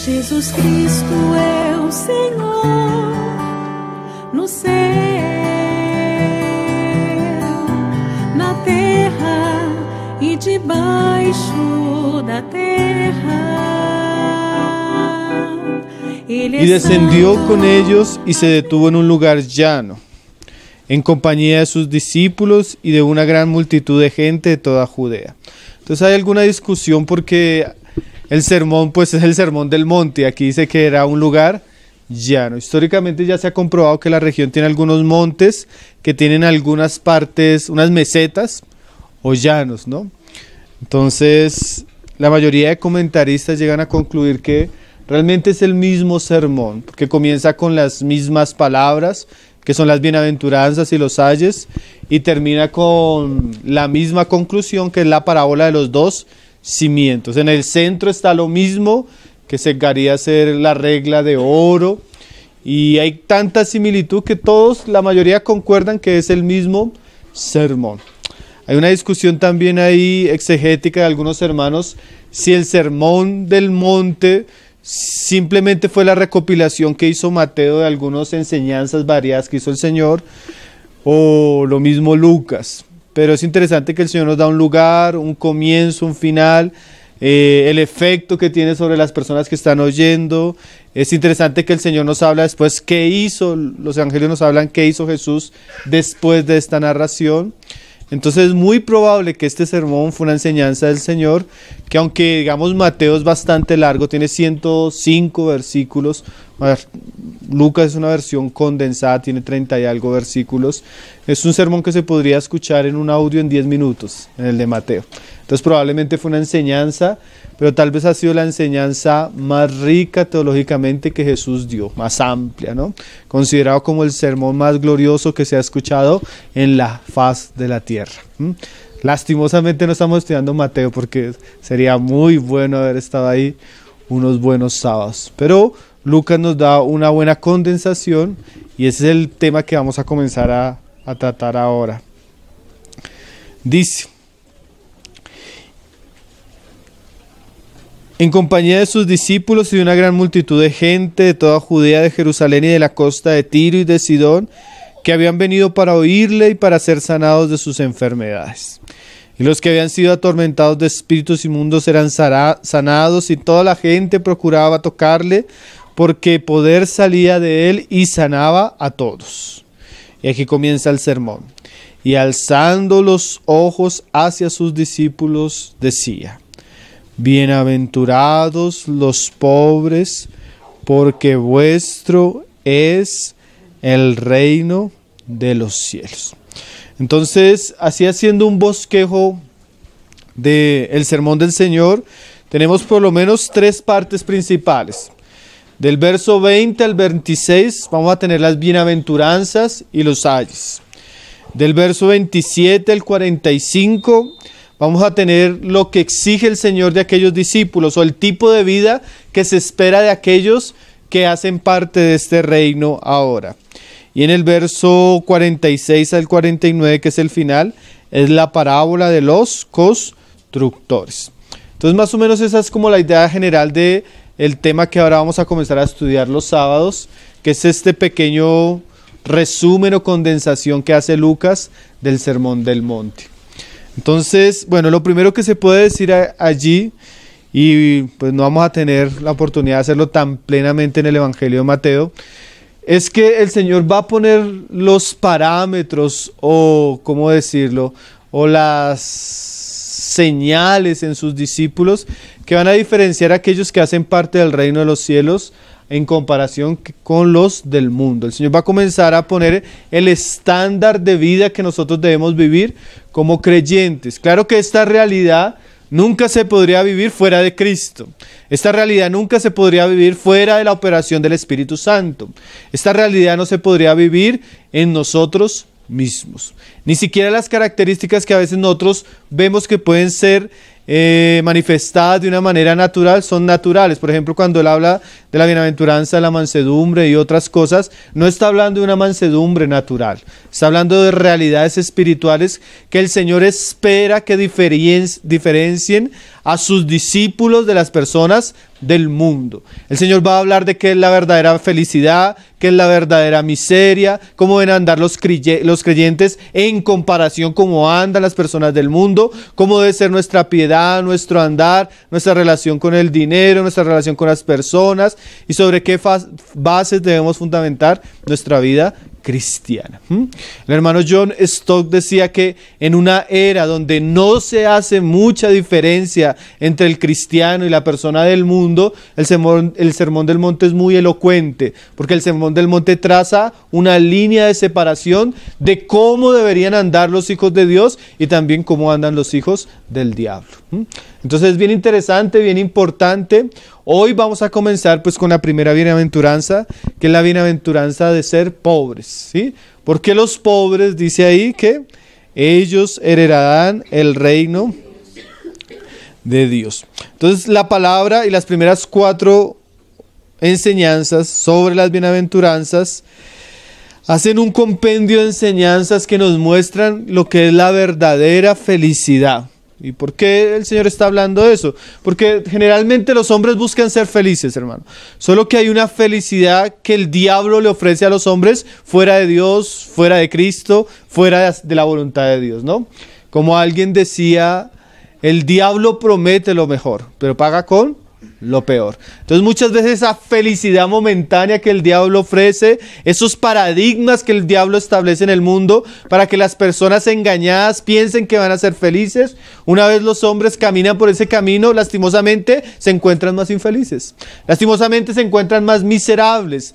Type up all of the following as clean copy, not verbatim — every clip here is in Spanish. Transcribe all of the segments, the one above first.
Jesus Cristo é o Senhor no céu, na terra e debaixo da terra. Y descendió con ellos y se detuvo en un lugar llano, en compañía de sus discípulos y de una gran multitud de gente de toda Judea. Entonces hay alguna discusión porque el sermón pues es el sermón del monte. Aquí dice que era un lugar llano. Históricamente ya se ha comprobado que la región tiene algunos montes que tienen algunas partes, unas mesetas o llanos, ¿no? Entonces la mayoría de comentaristas llegan a concluir que realmente es el mismo sermón, porque comienza con las mismas palabras, que son las bienaventuranzas y los ayes, y termina con la misma conclusión, que es la parábola de los dos cimientos. En el centro está lo mismo, que se llegaría a ser la regla de oro, y hay tanta similitud que todos, la mayoría concuerdan que es el mismo sermón. Hay una discusión también ahí exegética de algunos hermanos, si el sermón del monte simplemente fue la recopilación que hizo Mateo de algunas enseñanzas variadas que hizo el Señor, o lo mismo Lucas. Pero es interesante que el Señor nos da un lugar, un comienzo, un final, el efecto que tiene sobre las personas que están oyendo. Es interesante que el Señor nos habla después qué hizo, los evangelios nos hablan qué hizo Jesús después de esta narración. Entonces es muy probable que este sermón fue una enseñanza del Señor, que aunque digamos Mateo es bastante largo, tiene 105 versículos, Lucas es una versión condensada, tiene 30 y algo versículos, es un sermón que se podría escuchar en un audio en 10 minutos, en el de Mateo. Entonces probablemente fue una enseñanza, pero tal vez ha sido la enseñanza más rica teológicamente que Jesús dio, más amplia, ¿no? Considerado como el sermón más glorioso que se ha escuchado en la faz de la tierra. Lastimosamente no estamos estudiando Mateo porque sería muy bueno haber estado ahí unos buenos sábados, pero Lucas nos da una buena condensación y ese es el tema que vamos a comenzar a tratar ahora. Dice: en compañía de sus discípulos y de una gran multitud de gente de toda Judea, de Jerusalén y de la costa de Tiro y de Sidón, que habían venido para oírle y para ser sanados de sus enfermedades. Y los que habían sido atormentados de espíritus inmundos eran sanados, y toda la gente procuraba tocarle, porque poder salía de él y sanaba a todos. Y aquí comienza el sermón. Y alzando los ojos hacia sus discípulos decía: bienaventurados los pobres, porque vuestro es el reino de los cielos. Entonces, así haciendo un bosquejo del sermón del Señor, tenemos por lo menos tres partes principales. Del verso 20 al 26 vamos a tener las bienaventuranzas y los ayes. Del verso 27 al 45 vamos a tener lo que exige el Señor de aquellos discípulos, o el tipo de vida que se espera de aquellos que hacen parte de este reino ahora. Y en el verso 46 al 49, que es el final, es la parábola de los constructores. Entonces más o menos esa es como la idea general de el tema que ahora vamos a comenzar a estudiar los sábados, que es este pequeño resumen o condensación que hace Lucas del Sermón del Monte. Entonces, bueno, lo primero que se puede decir allí, y pues no vamos a tener la oportunidad de hacerlo tan plenamente en el Evangelio de Mateo, es que el Señor va a poner los parámetros, o cómo decirlo, o las señales en sus discípulos que van a diferenciar a aquellos que hacen parte del reino de los cielos en comparación con los del mundo. El Señor va a comenzar a poner el estándar de vida que nosotros debemos vivir como creyentes. Claro que esta realidad nunca se podría vivir fuera de Cristo. Esta realidad nunca se podría vivir fuera de la operación del Espíritu Santo. Esta realidad no se podría vivir en nosotros mismos. Ni siquiera las características que a veces nosotros vemos que pueden ser manifestadas de una manera natural son naturales. Por ejemplo, cuando él habla de la bienaventuranza, la mansedumbre y otras cosas, no está hablando de una mansedumbre natural, está hablando de realidades espirituales que el Señor espera que diferencien a sus discípulos de las personas del mundo. El Señor va a hablar de qué es la verdadera felicidad, qué es la verdadera miseria, cómo deben andar los creyentes en comparación cómo andan las personas del mundo, cómo debe ser nuestra piedad, nuestro andar, nuestra relación con el dinero, nuestra relación con las personas y sobre qué bases debemos fundamentar nuestra vida cristiana. El hermano John Stott decía que en una era donde no se hace mucha diferencia entre el cristiano y la persona del mundo, el sermón del monte es muy elocuente, porque el sermón del monte traza una línea de separación de cómo deberían andar los hijos de Dios y también cómo andan los hijos del diablo. Entonces es bien interesante, bien importante. Hoy vamos a comenzar pues con la primera bienaventuranza, que es la bienaventuranza de ser pobres, ¿sí? Porque los pobres, dice ahí que ellos heredarán el reino de Dios. Entonces la palabra y las primeras 4 enseñanzas sobre las bienaventuranzas hacen un compendio de enseñanzas que nos muestran lo que es la verdadera felicidad. ¿Y por qué el Señor está hablando de eso? Porque generalmente los hombres buscan ser felices, hermano. Solo que hay una felicidad que el diablo le ofrece a los hombres fuera de Dios, fuera de Cristo, fuera de la voluntad de Dios, ¿no? Como alguien decía, el diablo promete lo mejor, pero paga con lo peor. Entonces muchas veces esa felicidad momentánea que el diablo ofrece, esos paradigmas que el diablo establece en el mundo para que las personas engañadas piensen que van a ser felices, una vez los hombres caminan por ese camino, lastimosamente se encuentran más infelices, lastimosamente se encuentran más miserables,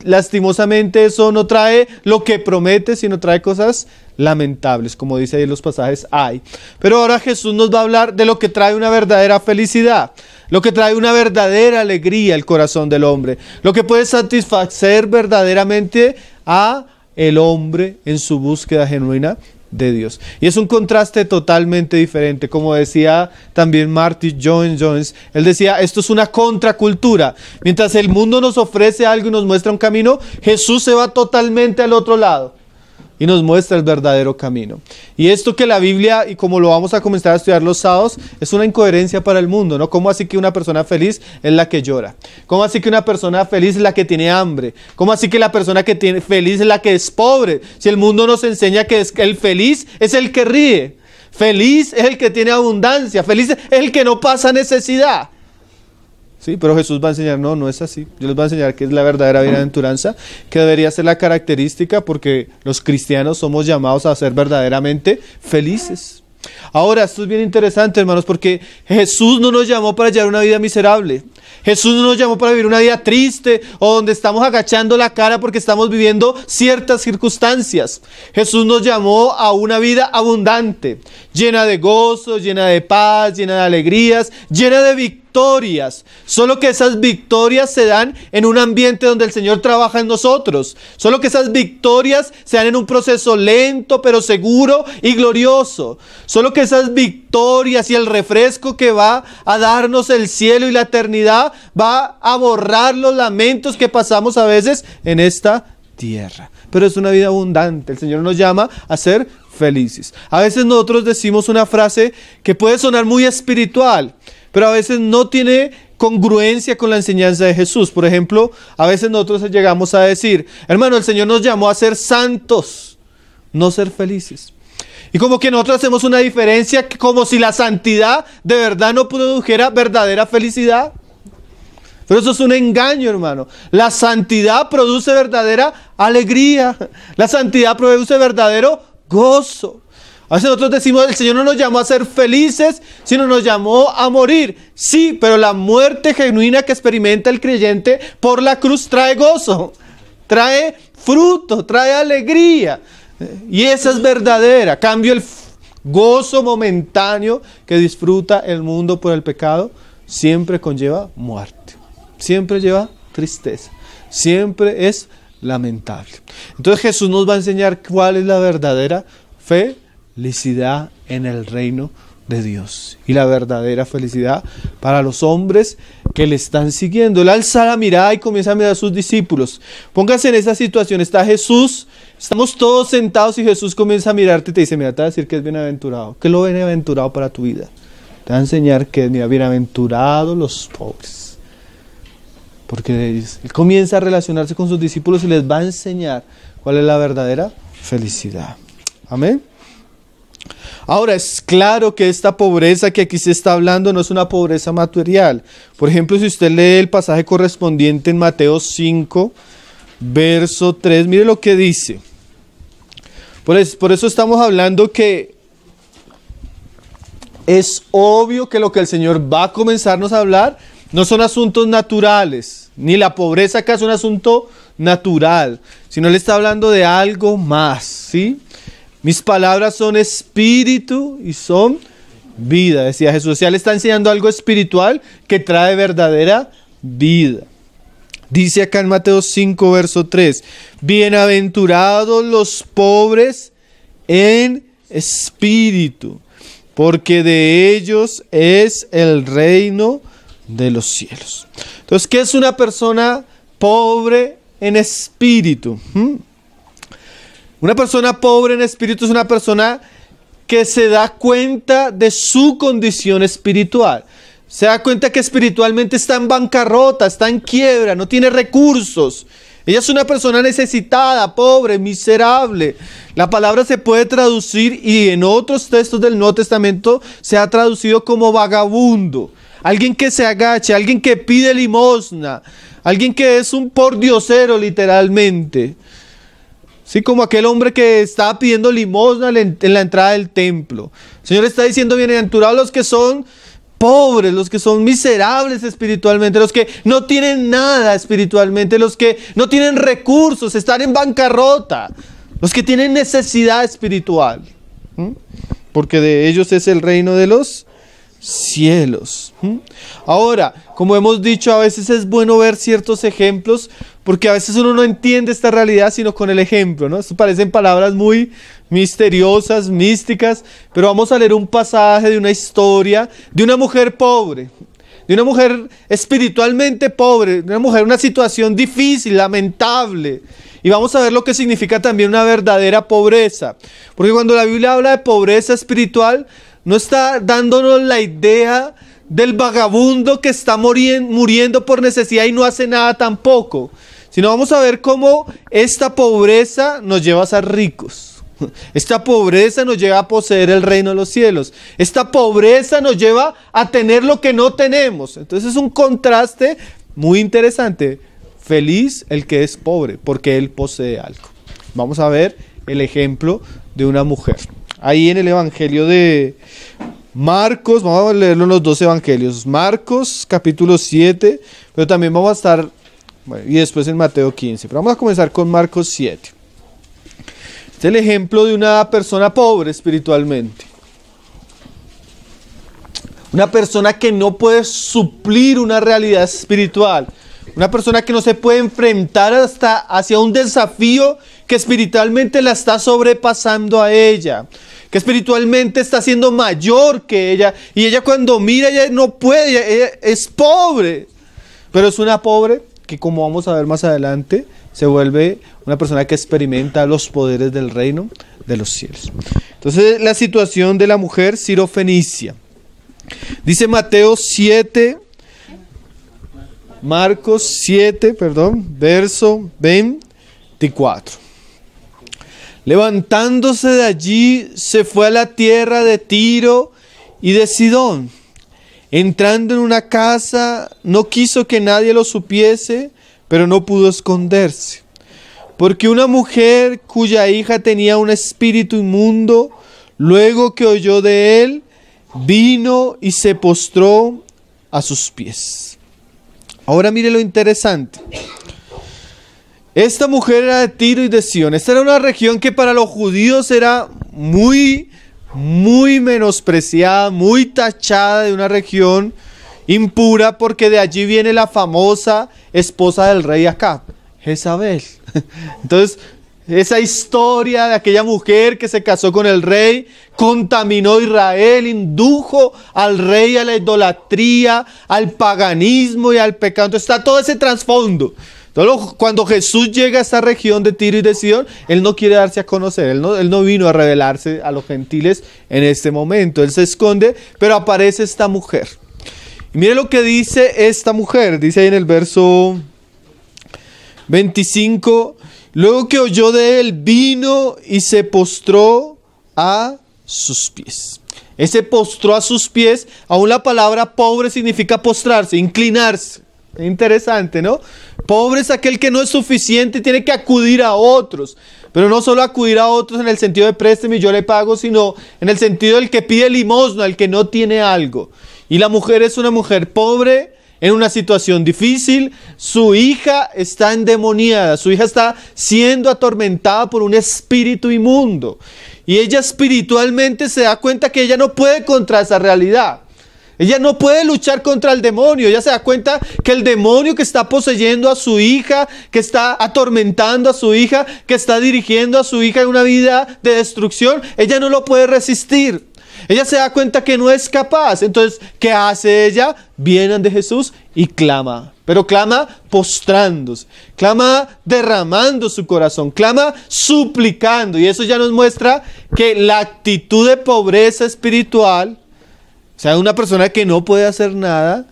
lastimosamente eso no trae lo que promete, sino trae cosas lamentables, como dice ahí en los pasajes hay. Pero ahora Jesús nos va a hablar de lo que trae una verdadera felicidad, lo que trae una verdadera alegría al corazón del hombre, lo que puede satisfacer verdaderamente a el hombre en su búsqueda genuina de Dios. Y es un contraste totalmente diferente, como decía también Martin Lloyd-Jones, él decía, esto es una contracultura. Mientras el mundo nos ofrece algo y nos muestra un camino, Jesús se va totalmente al otro lado y nos muestra el verdadero camino. Y esto que la Biblia, y como lo vamos a comenzar a estudiar los sábados, es una incoherencia para el mundo, ¿no? ¿Cómo así que una persona feliz es la que llora? ¿Cómo así que una persona feliz es la que tiene hambre? ¿Cómo así que la persona que tiene feliz es la que es pobre? Si el mundo nos enseña que el feliz es el que ríe, feliz es el que tiene abundancia, feliz es el que no pasa necesidad. Sí, pero Jesús va a enseñar, no es así. Yo les voy a enseñar qué es la verdadera bienaventuranza, que debería ser la característica, porque los cristianos somos llamados a ser verdaderamente felices. Ahora, esto es bien interesante, hermanos, porque Jesús no nos llamó para llevar una vida miserable. Jesús no nos llamó para vivir una vida triste o donde estamos agachando la cara porque estamos viviendo ciertas circunstancias. Jesús nos llamó a una vida abundante, llena de gozo, llena de paz, llena de alegrías, llena de victorias. Solo que esas victorias se dan en un ambiente donde el Señor trabaja en nosotros. Solo que esas victorias se dan en un proceso lento pero seguro y glorioso. Solo que esas victorias y el refresco que va a darnos el cielo y la eternidad va a borrar los lamentos que pasamos a veces en esta tierra. Pero es una vida abundante. El Señor nos llama a ser felices. A veces nosotros decimos una frase que puede sonar muy espiritual, pero a veces no tiene congruencia con la enseñanza de Jesús. Por ejemplo, a veces nosotros llegamos a decir, hermano, el Señor nos llamó a ser santos, no ser felices. Y como que nosotros hacemos una diferencia, como si la santidad de verdad no produjera verdadera felicidad. Pero eso es un engaño, hermano. La santidad produce verdadera alegría. La santidad produce verdadero gozo. A veces nosotros decimos, el Señor no nos llamó a ser felices, sino nos llamó a morir. Sí, pero la muerte genuina que experimenta el creyente por la cruz trae gozo, trae fruto, trae alegría. Y esa es verdadera. Cambio, el gozo momentáneo que disfruta el mundo por el pecado siempre conlleva muerte, siempre lleva tristeza, siempre es lamentable. Entonces Jesús nos va a enseñar cuál es la verdadera felicidad en el reino de Dios y la verdadera felicidad para los hombres que le están siguiendo. Él alza la mirada y comienza a mirar a sus discípulos. Póngase en esa situación, está Jesús, estamos todos sentados y Jesús comienza a mirarte y te dice, mira, te va a decir que es bienaventurado. ¿Qué es lo bienaventurado para tu vida? Te va a enseñar que es, mira, bienaventurados los pobres. Porque Él comienza a relacionarse con sus discípulos y les va a enseñar cuál es la verdadera felicidad. Amén. Ahora, es claro que esta pobreza que aquí se está hablando no es una pobreza material. Por ejemplo, si usted lee el pasaje correspondiente en Mateo 5, verso 3, mire lo que dice. Por eso estamos hablando que es obvio que lo que el Señor va a comenzarnos a hablar no son asuntos naturales, ni la pobreza acá es un asunto natural, sino Él está hablando de algo más, ¿sí? Mis palabras son espíritu y son vida, decía Jesús. Ya le está enseñando algo espiritual que trae verdadera vida. Dice acá en Mateo 5, verso 3, bienaventurados los pobres en espíritu, porque de ellos es el reino de los cielos. Entonces, ¿qué es una persona pobre en espíritu? Una persona pobre en espíritu es una persona que se da cuenta de su condición espiritual. Se da cuenta que espiritualmente está en bancarrota, está en quiebra, no tiene recursos. Ella es una persona necesitada, pobre, miserable. La palabra se puede traducir, y en otros textos del Nuevo Testamento se ha traducido como vagabundo. Alguien que se agacha, alguien que pide limosna, alguien que es un pordiosero literalmente. Sí, como aquel hombre que estaba pidiendo limosna en la entrada del templo. El Señor está diciendo, bienaventurados los que son pobres, los que son miserables espiritualmente, los que no tienen nada espiritualmente, los que no tienen recursos, están en bancarrota, los que tienen necesidad espiritual. Porque de ellos es el reino de los cielos. Ahora, como hemos dicho, a veces es bueno ver ciertos ejemplos, porque a veces uno no entiende esta realidad sino con el ejemplo, ¿no? Esto parecen palabras muy misteriosas, místicas, pero vamos a leer un pasaje de una historia de una mujer pobre, de una mujer espiritualmente pobre, de una mujer en una situación difícil, lamentable. Y vamos a ver lo que significa también una verdadera pobreza, porque cuando la Biblia habla de pobreza espiritual, no está dándonos la idea del vagabundo que está muriendo por necesidad y no hace nada tampoco, sino vamos a ver cómo esta pobreza nos lleva a ser ricos. Esta pobreza nos lleva a poseer el reino de los cielos. Esta pobreza nos lleva a tener lo que no tenemos. Entonces es un contraste muy interesante. Feliz el que es pobre, porque él posee algo. Vamos a ver el ejemplo de una mujer. Ahí en el Evangelio de Marcos, vamos a leerlo en los dos evangelios. Marcos capítulo 7, pero también vamos a estar, bueno, y después en Mateo 15. Pero vamos a comenzar con Marcos 7. Este es el ejemplo de una persona pobre espiritualmente. Una persona que no puede suplir una realidad espiritual. Una persona que no se puede enfrentar hacia un desafío que espiritualmente la está sobrepasando a ella. Que espiritualmente está siendo mayor que ella. Y ella cuando mira, ella no puede, ella es pobre. Pero es una pobre que, como vamos a ver más adelante, se vuelve una persona que experimenta los poderes del reino de los cielos. Entonces, la situación de la mujer sirofenicia. Dice Marcos 7, verso 24. Levantándose de allí, se fue a la tierra de Tiro y de Sidón. Entrando en una casa, no quiso que nadie lo supiese, pero no pudo esconderse. Porque una mujer cuya hija tenía un espíritu inmundo, luego que oyó de él, vino y se postró a sus pies. Ahora mire lo interesante. Esta mujer era de Tiro y de Sidón. Esta era una región que para los judíos era muy menospreciada, muy tachada de una región impura, porque de allí viene la famosa esposa del rey Acab, Jezabel. Entonces, esa historia de aquella mujer que se casó con el rey, contaminó Israel, indujo al rey a la idolatría, al paganismo y al pecado. Entonces está todo ese trasfondo. Entonces, cuando Jesús llega a esta región de Tiro y de Sidón, Él no quiere darse a conocer, Él no vino a revelarse a los gentiles en este momento. Él se esconde, pero aparece esta mujer. Y mire lo que dice esta mujer, dice ahí en el verso 25, luego que oyó de él, vino y se postró a sus pies. Ese postró a sus pies, aún la palabra pobre significa postrarse, inclinarse. Interesante, ¿no? Pobre es aquel que no es suficiente y tiene que acudir a otros. Pero no solo acudir a otros en el sentido de préstame y yo le pago, sino en el sentido del que pide limosna, el que no tiene algo. Y la mujer es una mujer pobre, en una situación difícil. Su hija está endemoniada, su hija está siendo atormentada por un espíritu inmundo. Y ella espiritualmente se da cuenta que ella no puede contra esa realidad. Ella no puede luchar contra el demonio. Ella se da cuenta que el demonio que está poseyendo a su hija, que está atormentando a su hija, que está dirigiendo a su hija en una vida de destrucción, ella no lo puede resistir. Ella se da cuenta que no es capaz. Entonces, ¿qué hace ella? Viene ante Jesús y clama. Pero clama postrándose, clama derramando su corazón, clama suplicando. Y eso ya nos muestra que la actitud de pobreza espiritual, o sea, una persona que no puede hacer nada,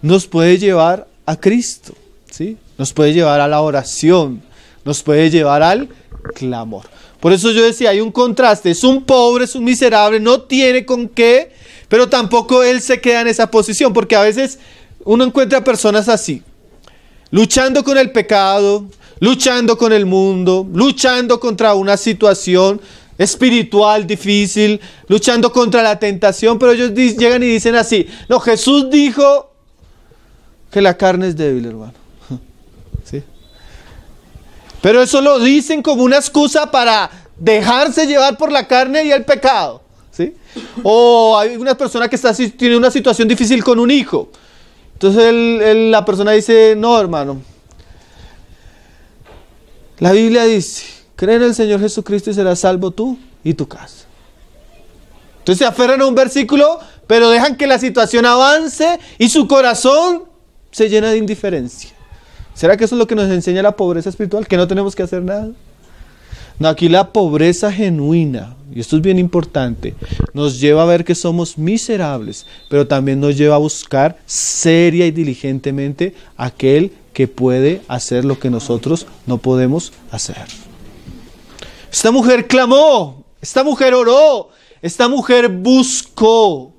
nos puede llevar a Cristo, ¿sí? Nos puede llevar a la oración, nos puede llevar al clamor. Por eso yo decía, hay un contraste, es un pobre, es un miserable, no tiene con qué, pero tampoco él se queda en esa posición, porque a veces uno encuentra personas así, luchando con el pecado, luchando con el mundo, luchando contra una situación espiritual difícil, luchando contra la tentación, pero ellos llegan y dicen así, no, Jesús dijo que la carne es débil, hermano. ¿Sí? Pero eso lo dicen como una excusa para dejarse llevar por la carne y el pecado, ¿sí? O hay una persona que tiene una situación difícil con un hijo, entonces la persona dice, no, hermano, la Biblia dice, cree en el Señor Jesucristo y serás salvo tú y tu casa. Entonces se aferran a un versículo, pero dejan que la situación avance y su corazón se llena de indiferencia. ¿Será que eso es lo que nos enseña la pobreza espiritual? ¿Que no tenemos que hacer nada? No, aquí la pobreza genuina, y esto es bien importante, nos lleva a ver que somos miserables, pero también nos lleva a buscar seria y diligentemente aquel que puede hacer lo que nosotros no podemos hacer. Esta mujer clamó, esta mujer oró, esta mujer buscó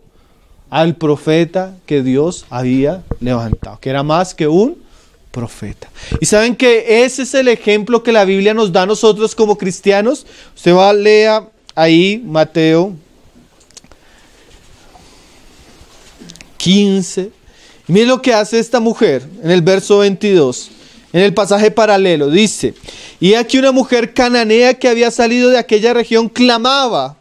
al profeta que Dios había levantado, que era más que un profeta. Y saben que ese es el ejemplo que la Biblia nos da a nosotros como cristianos. Usted va a leer ahí Mateo 15. Mire lo que hace esta mujer en el verso 22. En el pasaje paralelo dice, y aquí una mujer cananea que había salido de aquella región clamaba.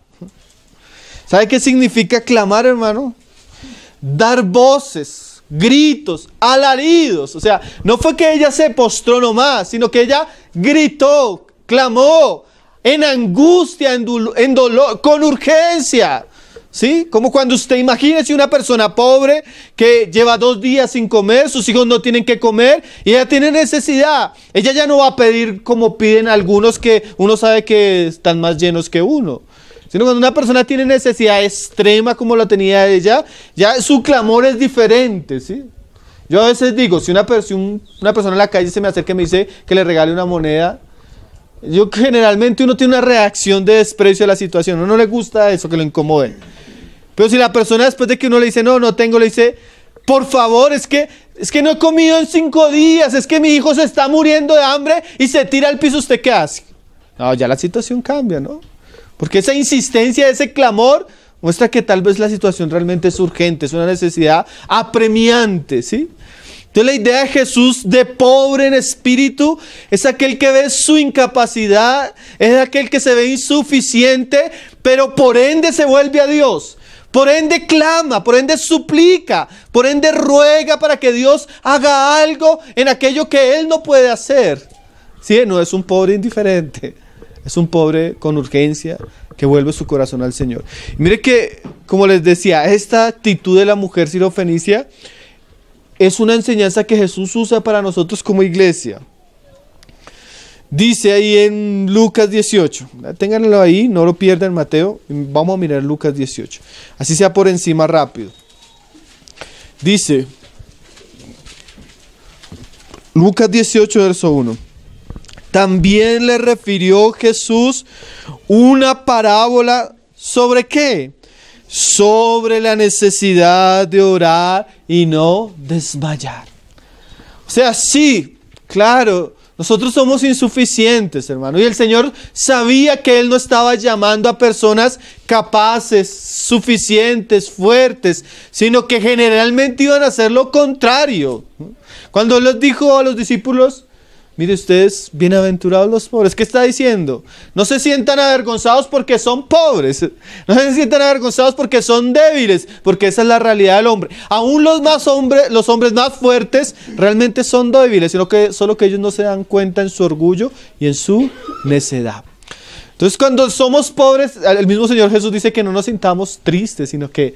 ¿Sabe qué significa clamar, hermano? Dar voces, gritos, alaridos. O sea, no fue que ella se postró nomás, sino que ella gritó, clamó, en angustia, en dolor, con urgencia. ¿Sí? Como cuando usted imagínese una persona pobre que lleva 2 días sin comer, sus hijos no tienen que comer y ella tiene necesidad. Ella ya no va a pedir como piden algunos que uno sabe que están más llenos que uno. Sino cuando una persona tiene necesidad extrema como la tenía ella, ya su clamor es diferente, ¿sí? Yo a veces digo, si una persona en la calle se me acerca y me dice que le regale una moneda, yo generalmente uno tiene una reacción de desprecio a la situación, a uno no le gusta eso, que lo incomode. Pero si la persona después de que uno le dice, no tengo, le dice, por favor, es que no he comido en 5 días, es que mi hijo se está muriendo de hambre y se tira al piso, ¿usted qué hace? No, ya la situación cambia, ¿no? Porque esa insistencia, ese clamor, muestra que tal vez la situación realmente es urgente, es una necesidad apremiante, ¿sí? Entonces la idea de Jesús de pobre en espíritu es aquel que ve su incapacidad, es aquel que se ve insuficiente, pero por ende se vuelve a Dios. Por ende clama, por ende suplica, por ende ruega para que Dios haga algo en aquello que Él no puede hacer. ¿Sí? No es un pobre indiferente, es un pobre con urgencia que vuelve su corazón al Señor. Y mire que, como les decía, esta actitud de la mujer sirofenicia es una enseñanza que Jesús usa para nosotros como iglesia. Dice ahí en Lucas 18, ténganlo ahí, no lo pierdan, Mateo, vamos a mirar Lucas 18, así sea por encima rápido. Dice, Lucas 18, verso 1. También le refirió Jesús una parábola ¿sobre qué? Sobre la necesidad de orar y no desmayar. O sea, sí, claro, nosotros somos insuficientes, hermano. Y el Señor sabía que Él no estaba llamando a personas capaces, suficientes, fuertes, sino que generalmente iban a hacer lo contrario. Cuando les dijo a los discípulos, mire ustedes, bienaventurados los pobres, ¿qué está diciendo? No se sientan avergonzados porque son pobres, no se sientan avergonzados porque son débiles, porque esa es la realidad del hombre. Aún los hombres más fuertes realmente son débiles, solo que ellos no se dan cuenta en su orgullo y en su necedad. Entonces, cuando somos pobres, el mismo Señor Jesús dice que no nos sintamos tristes, sino que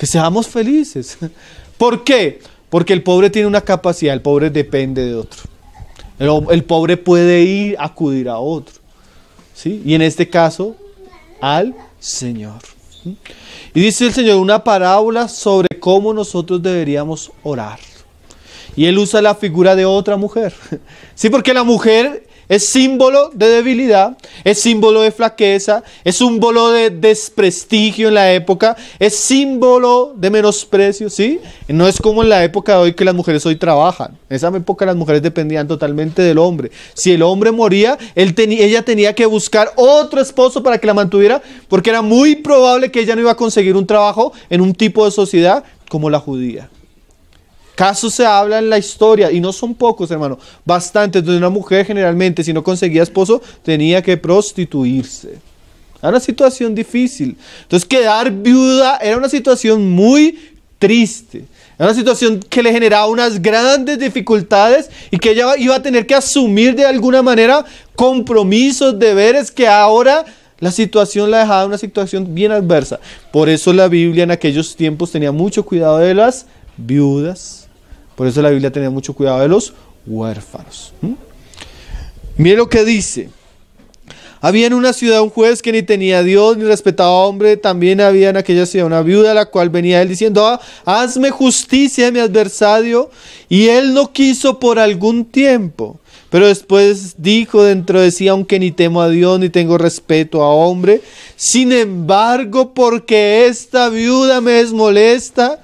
seamos felices. ¿Por qué? Porque el pobre tiene una capacidad, el pobre depende de otro. El pobre puede acudir a otro, ¿sí? Y en este caso, al Señor. Y dice el Señor una parábola sobre cómo nosotros deberíamos orar. Y Él usa la figura de otra mujer. Sí, porque la mujer es símbolo de debilidad, es símbolo de flaqueza, es símbolo de desprestigio en la época, es símbolo de menosprecio, ¿sí? No es como en la época de hoy que las mujeres hoy trabajan. En esa época las mujeres dependían totalmente del hombre. Si el hombre moría, ella tenía que buscar otro esposo para que la mantuviera, porque era muy probable que ella no iba a conseguir un trabajo en un tipo de sociedad como la judía. Casos se habla en la historia, y no son pocos, hermano, bastantes, donde una mujer generalmente, si no conseguía esposo, tenía que prostituirse. Era una situación difícil. Entonces, quedar viuda era una situación muy triste. Era una situación que le generaba unas grandes dificultades y que ella iba a tener que asumir de alguna manera compromisos, deberes que ahora la situación la dejaba en una situación bien adversa. Por eso la Biblia en aquellos tiempos tenía mucho cuidado de las viudas. Por eso la Biblia tenía mucho cuidado de los huérfanos. Mire lo que dice. Había en una ciudad un juez que ni tenía a Dios ni respetaba a hombre. También había en aquella ciudad una viuda a la cual venía él diciendo: hazme justicia de mi adversario. Y él no quiso por algún tiempo. Pero después dijo dentro de sí: aunque ni temo a Dios ni tengo respeto a hombre, sin embargo, porque esta viuda me es molesta,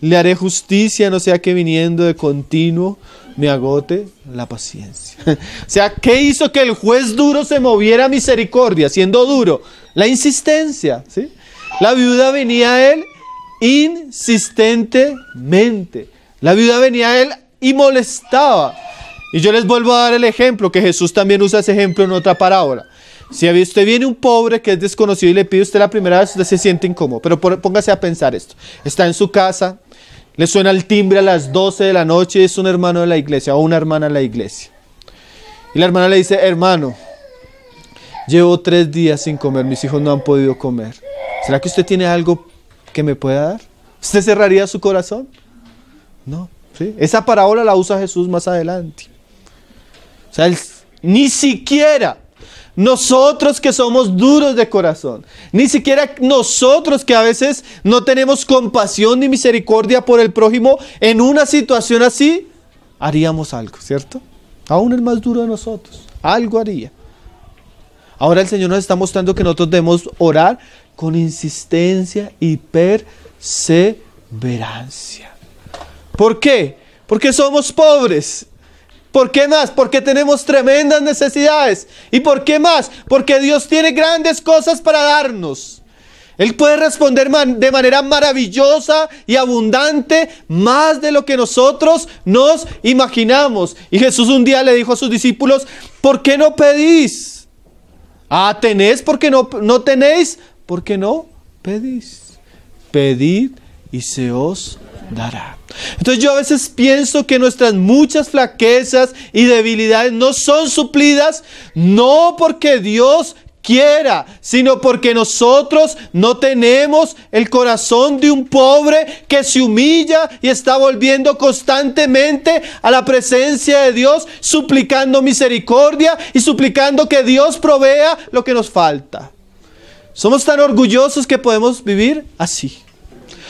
le haré justicia, no sea que viniendo de continuo me agote la paciencia. O sea, ¿qué hizo que el juez duro se moviera a misericordia, siendo duro? La insistencia, ¿sí? La viuda venía a él insistentemente. La viuda venía a él y molestaba. Y yo les vuelvo a dar el ejemplo, que Jesús también usa ese ejemplo en otra parábola. Si usted viene un pobre que es desconocido y le pide usted la primera vez, usted se siente incómodo. Pero póngase a pensar esto. Está en su casa, le suena el timbre a las 12 de la noche, es un hermano de la iglesia o una hermana de la iglesia. Y la hermana le dice: hermano, llevo 3 días sin comer, mis hijos no han podido comer. ¿Será que usted tiene algo que me pueda dar? ¿Usted cerraría su corazón? No, ¿sí? Esa parábola la usa Jesús más adelante. O sea, ni siquiera nosotros que somos duros de corazón, ni siquiera nosotros que a veces no tenemos compasión ni misericordia por el prójimo, en una situación así, haríamos algo, ¿cierto? Aún el más duro de nosotros, algo haría. Ahora el Señor nos está mostrando que nosotros debemos orar con insistencia y perseverancia. ¿Por qué? Porque somos pobres. ¿Por qué más? Porque tenemos tremendas necesidades. ¿Y por qué más? Porque Dios tiene grandes cosas para darnos. Él puede responder de manera maravillosa y abundante, más de lo que nosotros nos imaginamos. Y Jesús un día le dijo a sus discípulos: ¿por qué no pedís? ¿Tenés porque no tenéis? ¿Por qué no pedís? Pedid y se os dará. Entonces yo a veces pienso que nuestras muchas flaquezas y debilidades no son suplidas, no porque Dios quiera, sino porque nosotros no tenemos el corazón de un pobre que se humilla y está volviendo constantemente a la presencia de Dios, suplicando misericordia y suplicando que Dios provea lo que nos falta. Somos tan orgullosos que podemos vivir así.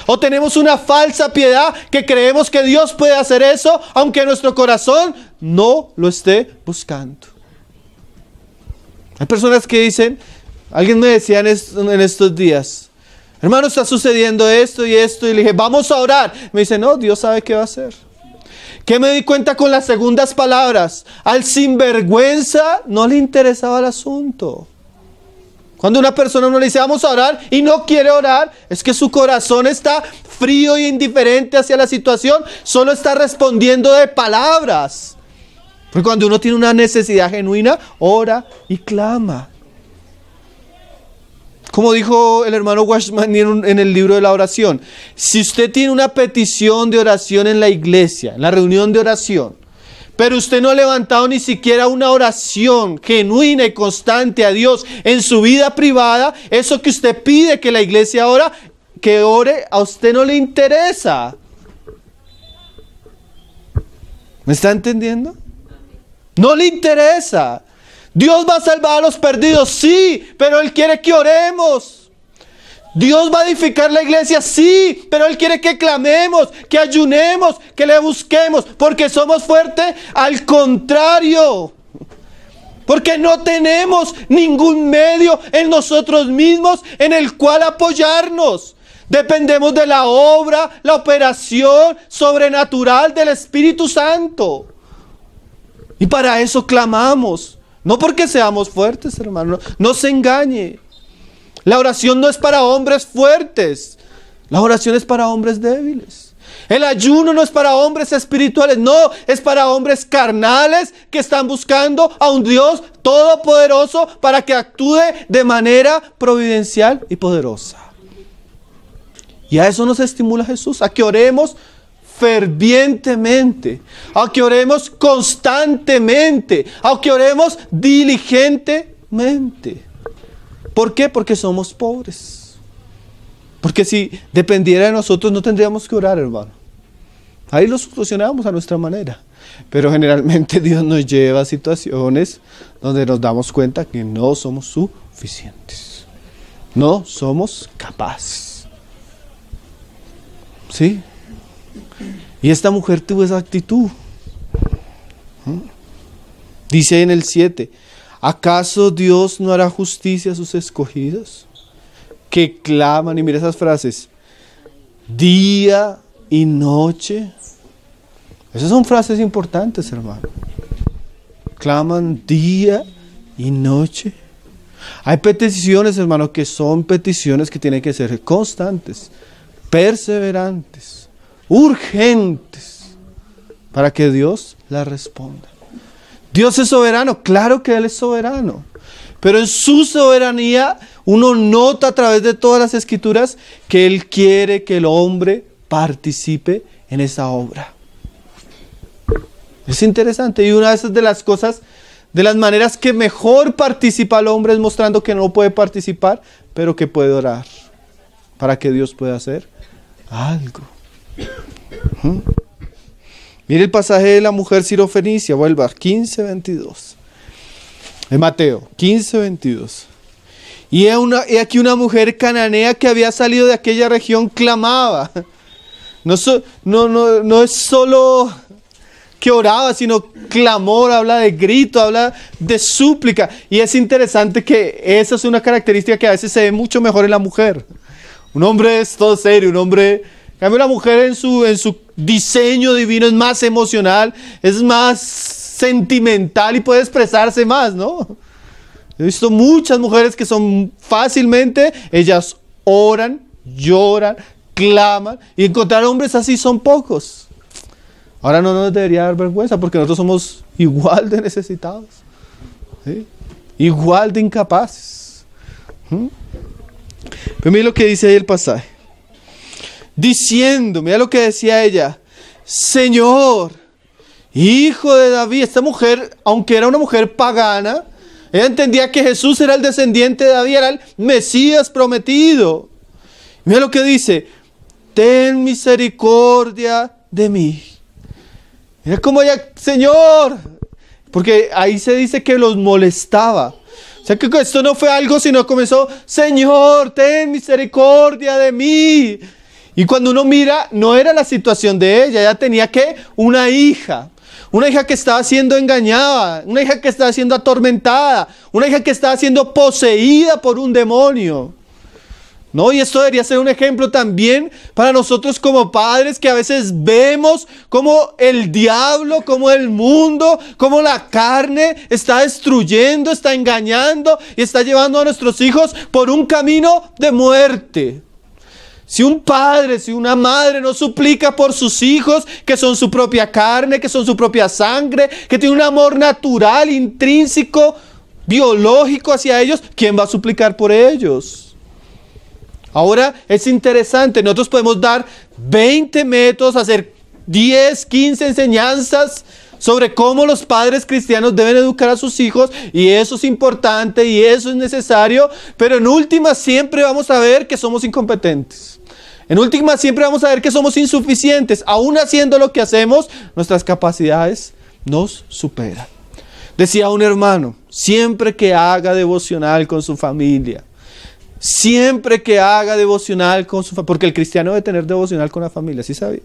O tenemos una falsa piedad que creemos que Dios puede hacer eso, aunque nuestro corazón no lo esté buscando. Hay personas que dicen, alguien me decía en estos días, hermano, está sucediendo esto y esto, y le dije, vamos a orar. Me dice, no, Dios sabe qué va a hacer. ¿Qué me di cuenta con las segundas palabras? Al sinvergüenza no le interesaba el asunto. Cuando una persona no le dice vamos a orar y no quiere orar, es que su corazón está frío e indiferente hacia la situación, solo está respondiendo de palabras. Porque cuando uno tiene una necesidad genuina, ora y clama. Como dijo el hermano Watchman en el libro de la oración, si usted tiene una petición de oración en la iglesia, en la reunión de oración, pero usted no ha levantado ni siquiera una oración genuina y constante a Dios en su vida privada, eso que usted pide que la iglesia que ore, a usted no le interesa. ¿Me está entendiendo? No le interesa. Dios va a salvar a los perdidos, sí, pero Él quiere que oremos. Dios va a edificar la iglesia, sí, pero Él quiere que clamemos, que ayunemos, que le busquemos, porque somos fuertes. Al contrario, porque no tenemos ningún medio en nosotros mismos en el cual apoyarnos. Dependemos de la obra, la operación sobrenatural del Espíritu Santo. Y para eso clamamos. No porque seamos fuertes, hermano. No se engañe. La oración no es para hombres fuertes. La oración es para hombres débiles. El ayuno no es para hombres espirituales. No, es para hombres carnales que están buscando a un Dios todopoderoso para que actúe de manera providencial y poderosa. Y a eso nos estimula Jesús, a que oremos fervientemente, a que oremos constantemente, a que oremos diligentemente. ¿Por qué? Porque somos pobres. Porque si dependiera de nosotros no tendríamos que orar, hermano. Ahí lo solucionamos a nuestra manera. Pero generalmente Dios nos lleva a situaciones donde nos damos cuenta que no somos suficientes. No somos capaces. ¿Sí? Y esta mujer tuvo esa actitud. Dice en el 7, ¿acaso Dios no hará justicia a sus escogidos? Que claman, y mira esas frases, día y noche. Esas son frases importantes, hermano. Claman día y noche. Hay peticiones, hermano, que son peticiones que tienen que ser constantes, perseverantes, urgentes, para que Dios las responda. Dios es soberano, claro que Él es soberano, pero en su soberanía uno nota a través de todas las escrituras que Él quiere que el hombre participe en esa obra. Es interesante, y una de las cosas, de las maneras que mejor participa el hombre es mostrando que no puede participar, pero que puede orar, para que Dios pueda hacer algo. Mire el pasaje de la mujer sirofenicia, vuelva, 15:22. De Mateo, 15:22. Y aquí una mujer cananea que había salido de aquella región clamaba. No es solo que oraba, sino clamor, habla de grito, habla de súplica. Y es interesante que esa es una característica que a veces se ve mucho mejor en la mujer. Un hombre es todo serio, un hombre... En cambio, la mujer en su diseño divino es más emocional, es más sentimental y puede expresarse más, ¿no? He visto muchas mujeres que son fácilmente, ellas oran, lloran, claman, y encontrar hombres así son pocos. Ahora no nos debería dar vergüenza porque nosotros somos igual de necesitados, ¿sí? Igual de incapaces. Pero mira lo que dice ahí el pasaje. Diciendo, mira lo que decía ella, Señor, Hijo de David. Esta mujer, aunque era una mujer pagana, ella entendía que Jesús era el descendiente de David, era el Mesías prometido. Mira lo que dice, ten misericordia de mí. Mira cómo ella, Señor, porque ahí se dice que los molestaba. O sea que esto no fue algo, sino comenzó, Señor, ten misericordia de mí. Y cuando uno mira, no era la situación de ella. Ella tenía que una hija que estaba siendo engañada, una hija que estaba siendo atormentada, una hija que estaba siendo poseída por un demonio. ¿No? Y esto debería ser un ejemplo también para nosotros como padres, que a veces vemos cómo el diablo, cómo el mundo, cómo la carne está destruyendo, está engañando y está llevando a nuestros hijos por un camino de muerte. Si un padre, si una madre no suplica por sus hijos, que son su propia carne, que son su propia sangre, que tiene un amor natural, intrínseco, biológico hacia ellos, ¿quién va a suplicar por ellos? Ahora es interesante, nosotros podemos dar 20 métodos, hacer 10, 15 enseñanzas sobre cómo los padres cristianos deben educar a sus hijos, y eso es importante y eso es necesario, pero en última siempre vamos a ver que somos incompetentes. En última siempre vamos a ver que somos insuficientes. Aún haciendo lo que hacemos, nuestras capacidades nos superan. Decía un hermano, siempre que haga devocional con su familia, siempre que haga devocional con su familia, porque el cristiano debe tener devocional con la familia, ¿sí sabe?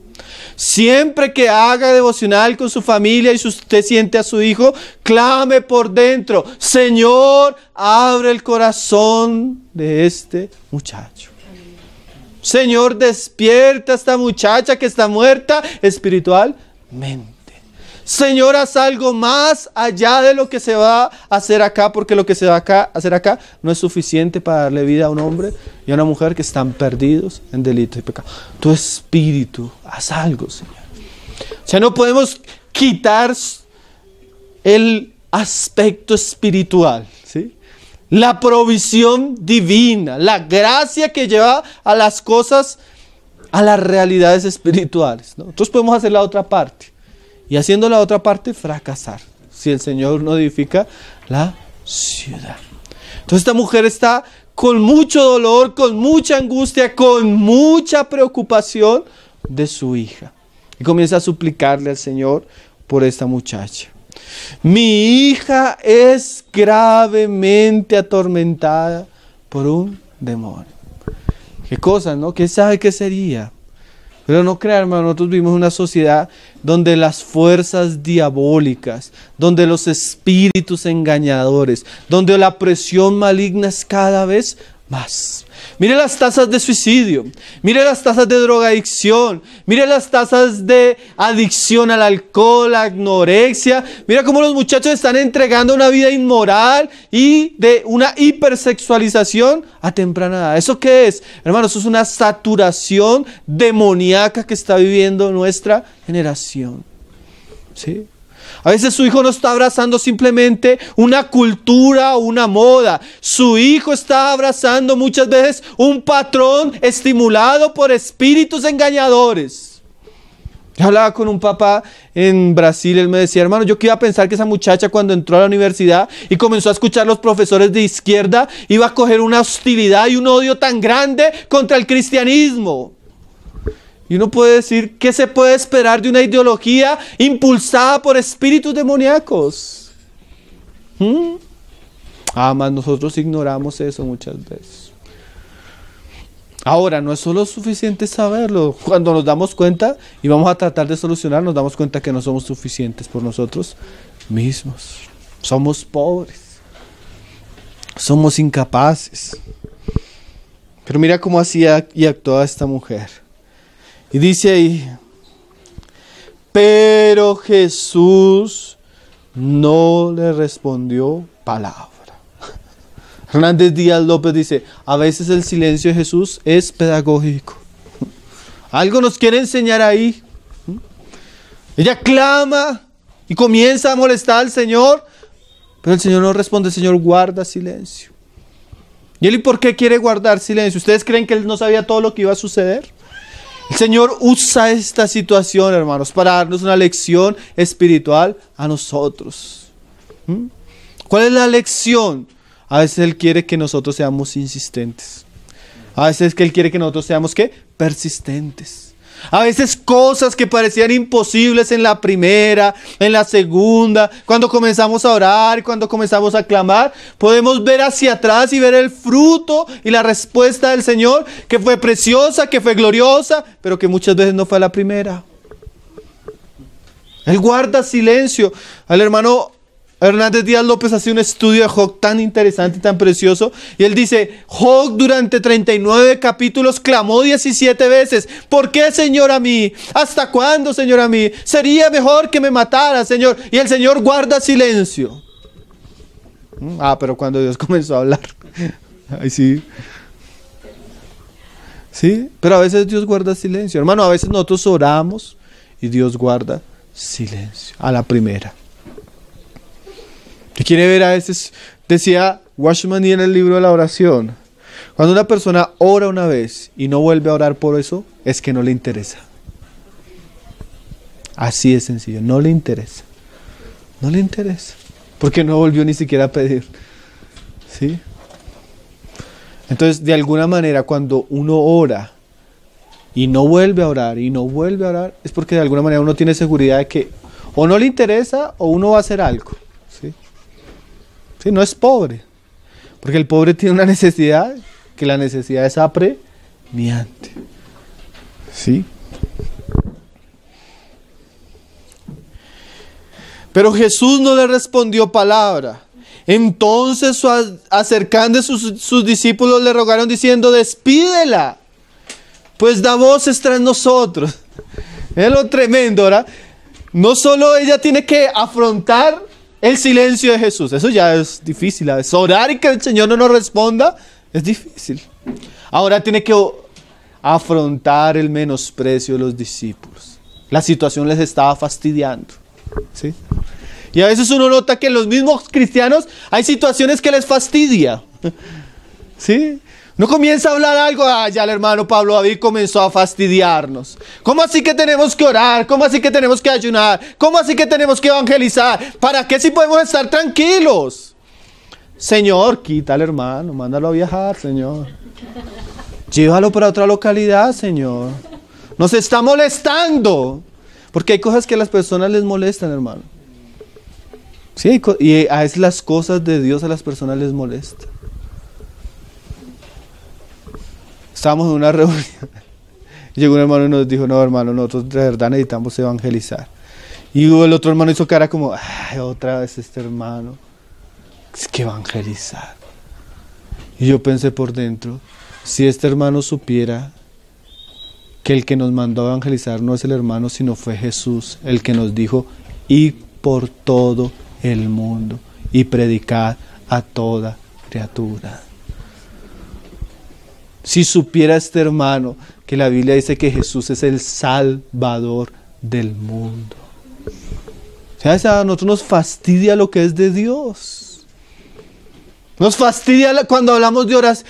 Siempre que haga devocional con su familia y usted siente a su hijo, clame por dentro: Señor, abre el corazón de este muchacho. Señor, despierta a esta muchacha que está muerta espiritualmente. Señor, haz algo más allá de lo que se va a hacer acá, porque lo que se va a hacer acá no es suficiente para darle vida a un hombre y a una mujer que están perdidos en delitos y pecados. Tu espíritu, haz algo, Señor. O sea, no podemos quitar el aspecto espiritual, ¿sí? La provisión divina, la gracia que lleva a las cosas, a las realidades espirituales, ¿no? Entonces podemos hacer la otra parte. Y haciendo la otra parte, fracasar, si el Señor no edifica la ciudad. Entonces esta mujer está con mucho dolor, con mucha angustia, con mucha preocupación de su hija. Y comienza a suplicarle al Señor por esta muchacha. Mi hija es gravemente atormentada por un demonio. ¿Qué cosa, no? ¿Quién sabe qué sería? Pero no crean, hermano, nosotros vivimos en una sociedad donde las fuerzas diabólicas, donde los espíritus engañadores, donde la presión maligna es cada vez más. Mire las tasas de suicidio, mire las tasas de drogadicción, mire las tasas de adicción al alcohol, a anorexia. Mira cómo los muchachos están entregando una vida inmoral y de una hipersexualización a temprana edad. ¿Eso qué es? Hermanos, eso es una saturación demoníaca que está viviendo nuestra generación. ¿Sí? A veces su hijo no está abrazando simplemente una cultura o una moda. Su hijo está abrazando muchas veces un patrón estimulado por espíritus engañadores. Yo hablaba con un papá en Brasil, él me decía: hermano, yo que iba a pensar que esa muchacha cuando entró a la universidad y comenzó a escuchar a los profesores de izquierda, iba a coger una hostilidad y un odio tan grande contra el cristianismo. Y uno puede decir, ¿qué se puede esperar de una ideología impulsada por espíritus demoníacos? Más nosotros ignoramos eso muchas veces. Ahora, no es solo suficiente saberlo. Cuando nos damos cuenta y vamos a tratar de solucionar, nos damos cuenta que no somos suficientes por nosotros mismos. Somos pobres. Somos incapaces. Pero mira cómo hacía y actuaba esta mujer. Y dice ahí: pero Jesús no le respondió palabra. Hernández Díaz López dice: a veces el silencio de Jesús es pedagógico. Algo nos quiere enseñar ahí. Ella clama y comienza a molestar al Señor, pero el Señor no responde. El Señor guarda silencio. ¿Y él por qué quiere guardar silencio? ¿Ustedes creen que él no sabía todo lo que iba a suceder? El Señor usa esta situación, hermanos, para darnos una lección espiritual a nosotros. ¿Cuál es la lección? A veces Él quiere que nosotros seamos insistentes. A veces Él quiere que nosotros seamos, ¿qué? Persistentes. A veces cosas que parecían imposibles en la primera, en la segunda, cuando comenzamos a orar, cuando comenzamos a clamar, podemos ver hacia atrás y ver el fruto y la respuesta del Señor, que fue preciosa, que fue gloriosa, pero que muchas veces no fue la primera. Él guarda silencio. Al hermano Hernández Díaz López hace un estudio de Job tan interesante y tan precioso. Y él dice, Job durante 39 capítulos clamó 17 veces. ¿Por qué, Señor, a mí? ¿Hasta cuándo, Señor, a mí? Sería mejor que me matara, Señor. Y el Señor guarda silencio. Pero cuando Dios comenzó a hablar. Ay, sí. Sí, pero a veces Dios guarda silencio. Hermano, a veces nosotros oramos y Dios guarda silencio. A la primera. ¿Qué quiere ver a veces? Decía Watchman Nee en el libro de la oración. Cuando una persona ora una vez y no vuelve a orar por eso, es que no le interesa. Así de sencillo, no le interesa. No le interesa. Porque no volvió ni siquiera a pedir. ¿Sí? Entonces, de alguna manera, cuando uno ora y no vuelve a orar y no vuelve a orar, es porque de alguna manera uno tiene seguridad de que o no le interesa o uno va a hacer algo. Sí, no es pobre, porque el pobre tiene una necesidad, que la necesidad es apremiante. ¿Sí? Pero Jesús no le respondió palabra. Entonces, acercándose sus discípulos le rogaron diciendo, despídela, pues da voces tras nosotros. Es lo tremendo, ¿verdad? No solo ella tiene que afrontar el silencio de Jesús, eso ya es difícil. Es orar y que el Señor no nos responda, es difícil. Ahora tiene que afrontar el menosprecio de los discípulos. La situación les estaba fastidiando, ¿sí? Y a veces uno nota que en los mismos cristianos hay situaciones que les fastidia, ¿sí? No comienza a hablar algo, ya el hermano Pablo David comenzó a fastidiarnos. ¿Cómo así que tenemos que orar? ¿Cómo así que tenemos que ayunar? ¿Cómo así que tenemos que evangelizar? ¿Para qué si podemos estar tranquilos? Señor, quita al hermano, mándalo a viajar, Señor. Llévalo para otra localidad, Señor. Nos está molestando. Porque hay cosas que a las personas les molestan, hermano. Sí, y a veces las cosas de Dios a las personas les molestan. Estábamos en una reunión. Llegó un hermano y nos dijo, no, hermano, nosotros de verdad necesitamos evangelizar. Y el otro hermano hizo cara como, ay, otra vez este hermano. Es que evangelizar. Y yo pensé por dentro, si este hermano supiera que el que nos mandó a evangelizar no es el hermano, sino fue Jesús, el que nos dijo, id por todo el mundo y predicad a toda criatura. Si supiera este hermano que la Biblia dice que Jesús es el Salvador del mundo. ¿Sabes? A nosotros nos fastidia lo que es de Dios. Nos fastidia cuando hablamos de oración.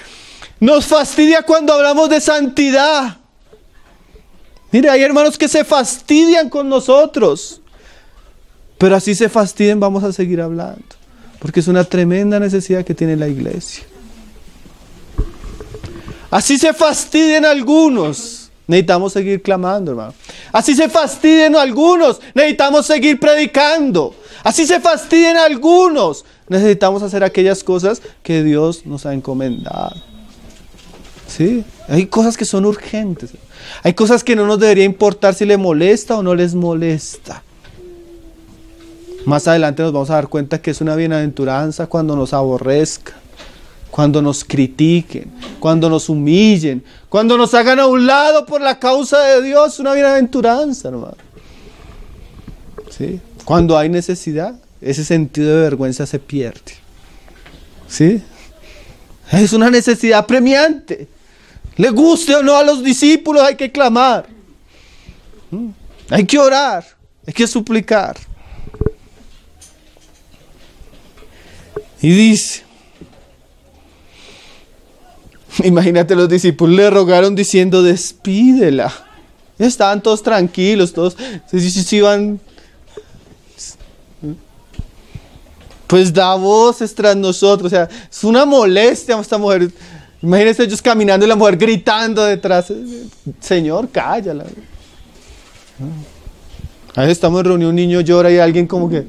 Nos fastidia cuando hablamos de santidad. Mire, hay hermanos que se fastidian con nosotros. Pero así se fastidien, vamos a seguir hablando. Porque es una tremenda necesidad que tiene la iglesia. Así se fastidien algunos, necesitamos seguir clamando, hermano. Así se fastidien algunos, necesitamos seguir predicando. Así se fastidien algunos, necesitamos hacer aquellas cosas que Dios nos ha encomendado. ¿Sí? Hay cosas que son urgentes. Hay cosas que no nos debería importar si les molesta o no les molesta. Más adelante nos vamos a dar cuenta que es una bienaventuranza cuando nos aborrezcan, cuando nos critiquen, cuando nos humillen, cuando nos hagan a un lado por la causa de Dios. Una bienaventuranza, hermano. ¿Sí? Cuando hay necesidad, ese sentido de vergüenza se pierde. ¿Sí? Es una necesidad apremiante. Le guste o no a los discípulos, hay que clamar. Hay que orar, hay que suplicar. Y dice, imagínate, los discípulos le rogaron diciendo, despídela. Estaban todos tranquilos, todos se iban. Pues da voces tras nosotros. O sea, es una molestia a esta mujer. Imagínense ellos caminando y la mujer gritando detrás. Señor, cállala. A veces estamos en reunión, un niño llora y alguien como que...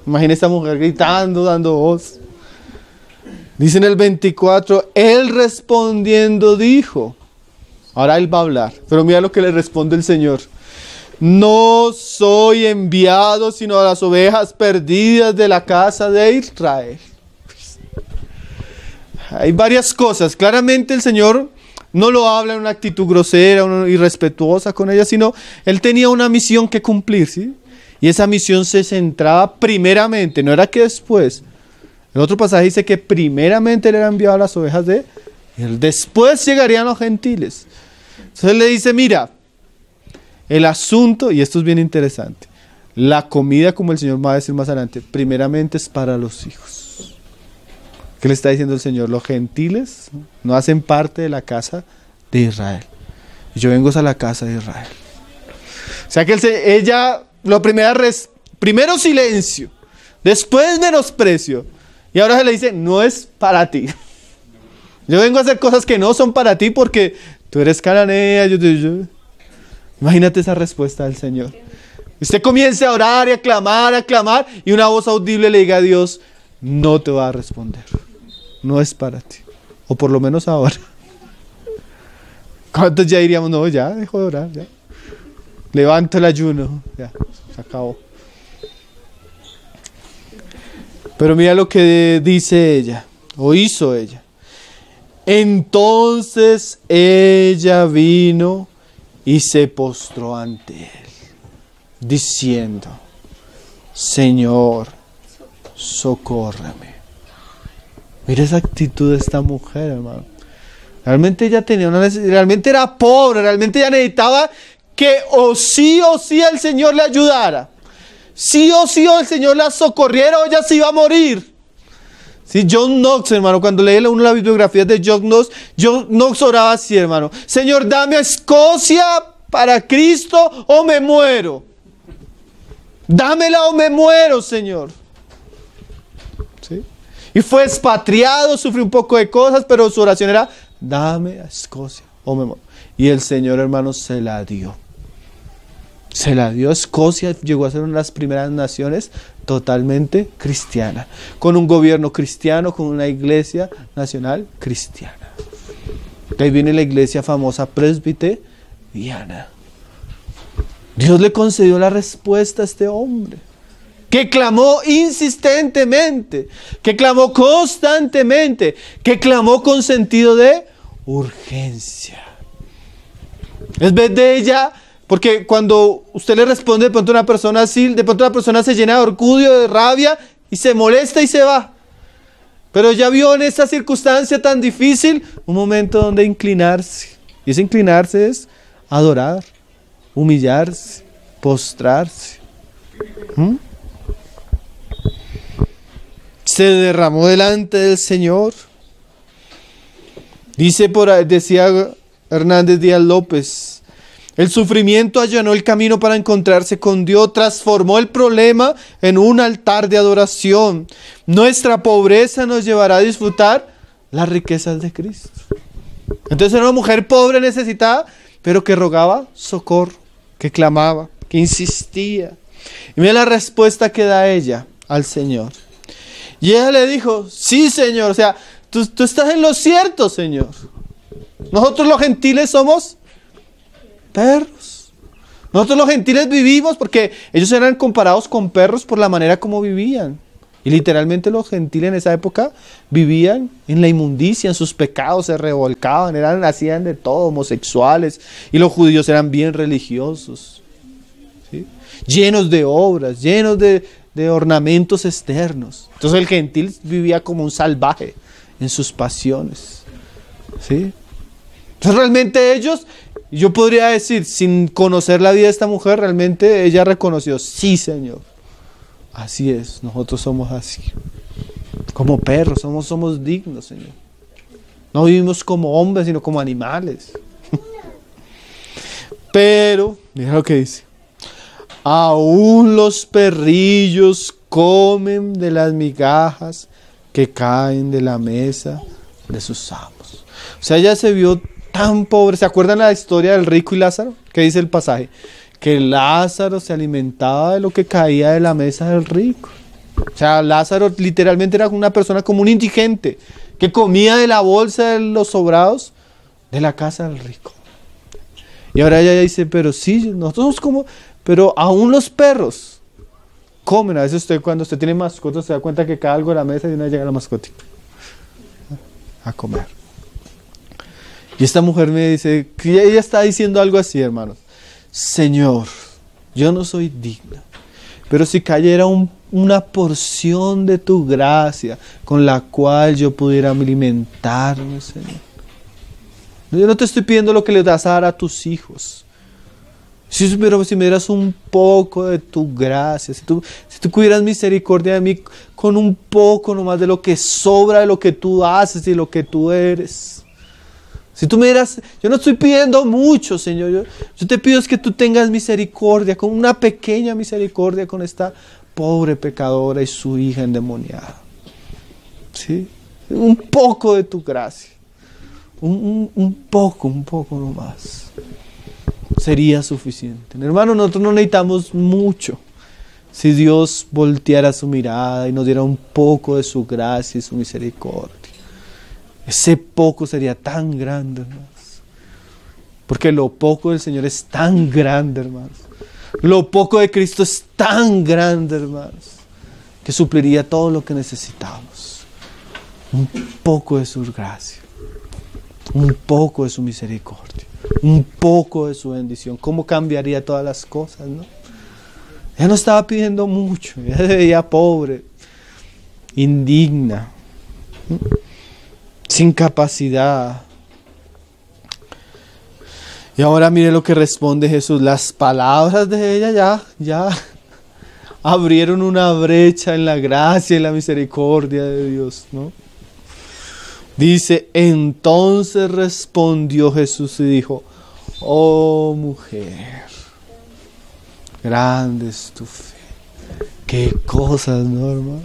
Imagina esta mujer gritando, dando voz. Dice en el 24, él respondiendo dijo, ahora él va a hablar, pero mira lo que le responde el Señor. No soy enviado sino a las ovejas perdidas de la casa de Israel. Hay varias cosas. Claramente el Señor no lo habla en una actitud grosera o irrespetuosa con ella, sino Él tenía una misión que cumplir, ¿sí? Y esa misión se centraba primeramente, no era que después. El otro pasaje dice que primeramente Él era enviado a las ovejas de Él. Después llegarían los gentiles. Entonces Él le dice, mira, el asunto, y esto es bien interesante, la comida, como el Señor va a decir más adelante, primeramente es para los hijos. ¿Qué le está diciendo el Señor? Los gentiles no hacen parte de la casa de Israel. Y yo vengo a la casa de Israel. O sea que ella, primero silencio, después menosprecio. Y ahora se le dice, no es para ti. Yo vengo a hacer cosas que no son para ti porque tú eres cananea. Imagínate esa respuesta del Señor. Usted comience a orar y a clamar, y una voz audible le diga a Dios, no te va a responder. No es para ti. O por lo menos ahora. ¿Cuántos ya diríamos, no, ya, dejo de orar, ya? Levanto el ayuno, ya, se acabó. Pero mira lo que dice ella, o hizo ella. Entonces ella vino y se postró ante él, diciendo, Señor, socórreme. Mira esa actitud de esta mujer, hermano. Realmente ella tenía una necesidad, realmente era pobre, realmente ella necesitaba que o sí el Señor le ayudara. Sí o sí el Señor la socorriera o ella se iba a morir. Sí, John Knox, hermano, cuando leí uno de las bibliografías de John Knox oraba así, hermano. Señor, dame a Escocia para Cristo o me muero. Dámela o me muero, Señor. ¿Sí? Y fue expatriado, sufrió un poco de cosas, pero su oración era, dame a Escocia o me muero. Y el Señor, hermano, se la dio. Se la dio. Escocia llegó a ser una de las primeras naciones totalmente cristiana, con un gobierno cristiano, con una iglesia nacional cristiana. De ahí viene la iglesia famosa presbiteriana. Dios le concedió la respuesta a este hombre, que clamó insistentemente, que clamó constantemente, que clamó con sentido de urgencia. En vez de ella, porque cuando usted le responde de pronto a una persona así, de pronto la persona se llena de orgullo, de rabia y se molesta y se va. Pero ya vio en esta circunstancia tan difícil un momento donde inclinarse. Y ese inclinarse es adorar, humillarse, postrarse. Se derramó delante del Señor. Decía Hernández Díaz López, el sufrimiento allanó el camino para encontrarse con Dios, transformó el problema en un altar de adoración. Nuestra pobreza nos llevará a disfrutar las riquezas de Cristo. Entonces era una mujer pobre, necesitada, pero que rogaba socorro, que clamaba, que insistía. Y mira la respuesta que da ella al Señor. Y ella le dijo, sí, Señor, o sea, tú estás en lo cierto, Señor. Nosotros los gentiles somos perros. Nosotros los gentiles vivimos porque ellos eran comparados con perros por la manera como vivían. Y literalmente los gentiles en esa época vivían en la inmundicia, en sus pecados, se revolcaban, hacían de todo, homosexuales. Y los judíos eran bien religiosos, ¿sí? Llenos de obras, llenos de ornamentos externos. Entonces el gentil vivía como un salvaje en sus pasiones, ¿sí? Entonces realmente ellos, yo podría decir, sin conocer la vida de esta mujer, realmente ella reconoció, sí, Señor, así es, nosotros somos así, como perros, somos dignos, Señor. No vivimos como hombres, sino como animales. Pero, mira lo que dice, aún los perrillos comen de las migajas que caen de la mesa de sus amos. O sea, ella se vio tan pobre. ¿Se acuerdan la historia del rico y Lázaro? ¿Qué dice el pasaje? Que Lázaro se alimentaba de lo que caía de la mesa del rico. O sea, Lázaro literalmente era una persona como un indigente que comía de la bolsa de los sobrados de la casa del rico. Y ahora ella dice, pero sí, nosotros como, pero aún los perros comen. A veces usted, cuando usted tiene mascotas, se da cuenta que cae algo de la mesa y una llega la mascota a comer. Y esta mujer me dice, que ella está diciendo algo así, hermanos. Señor, yo no soy digna, pero si cayera una porción de tu gracia con la cual yo pudiera alimentarme, Señor. Yo no te estoy pidiendo lo que le das a dar a tus hijos. Pero si me dieras un poco de tu gracia, si tú tuvieras misericordia de mí con un poco nomás de lo que sobra, de lo que tú haces y lo que tú eres. Si tú me dieras, yo no estoy pidiendo mucho, Señor. Yo te pido es que tú tengas misericordia, con una pequeña misericordia con esta pobre pecadora y su hija endemoniada. ¿Sí? Un poco de tu gracia. Un poco nomás. Sería suficiente. Hermano, nosotros no necesitamos mucho. Si Dios volteara su mirada y nos diera un poco de su gracia y su misericordia. Ese poco sería tan grande, hermanos. Porque lo poco del Señor es tan grande, hermanos. Lo poco de Cristo es tan grande, hermanos, que supliría todo lo que necesitamos. Un poco de su gracia. Un poco de su misericordia. Un poco de su bendición. ¿Cómo cambiaría todas las cosas, no? Ella no estaba pidiendo mucho. Ella se veía pobre, indigna, sin capacidad. Y ahora mire lo que responde Jesús. Las palabras de ella ya abrieron una brecha en la gracia y la misericordia de Dios, ¿no? Dice, entonces respondió Jesús y dijo, oh mujer, grande es tu fe. Qué cosas, ¿no, hermano?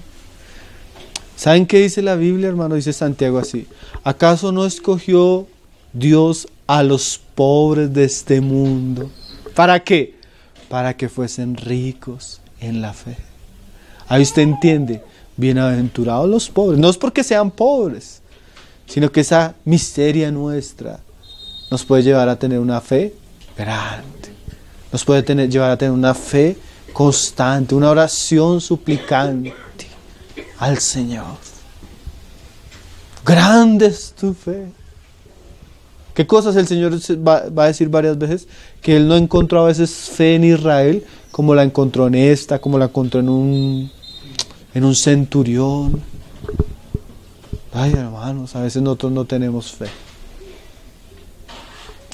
¿Saben qué dice la Biblia, hermano? Dice Santiago así, ¿acaso no escogió Dios a los pobres de este mundo? ¿Para qué? Para que fuesen ricos en la fe. Ahí usted entiende, bienaventurados los pobres, no es porque sean pobres, sino que esa miseria nuestra nos puede llevar a tener una fe grande, nos puede llevar a tener una fe constante, una oración suplicante al Señor. Grande es tu fe. ¿Qué cosas el Señor va a decir varias veces? Que Él no encontró a veces fe en Israel como la encontró en esta, como la encontró en un centurión. Ay, hermanos, a veces nosotros no tenemos fe.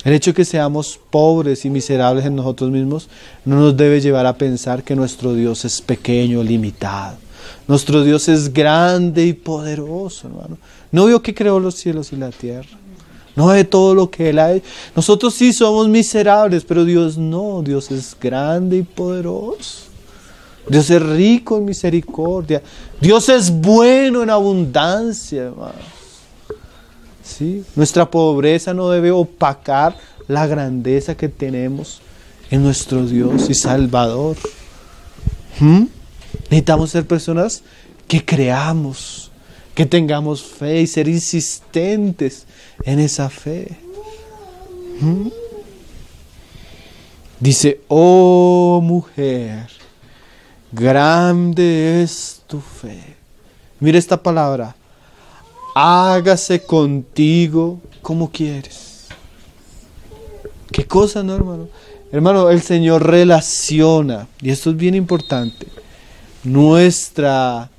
El hecho de que seamos pobres y miserables en nosotros mismos no nos debe llevar a pensar que nuestro Dios es pequeño, limitado. Nuestro Dios es grande y poderoso, hermano. ¿No vio que creó los cielos y la tierra? ¿No ve todo lo que Él ha hecho? Nosotros sí somos miserables, pero Dios no. Dios es grande y poderoso. Dios es rico en misericordia. Dios es bueno en abundancia, hermanos. ¿Sí? Nuestra pobreza no debe opacar la grandeza que tenemos en nuestro Dios y Salvador. Necesitamos ser personas que creamos, que tengamos fe y ser insistentes en esa fe. Dice, oh mujer, grande es tu fe. Mira esta palabra. Hágase contigo como quieres. ¿Qué cosa, no, hermano? Hermano, el Señor relaciona, y esto es bien importante, nuestras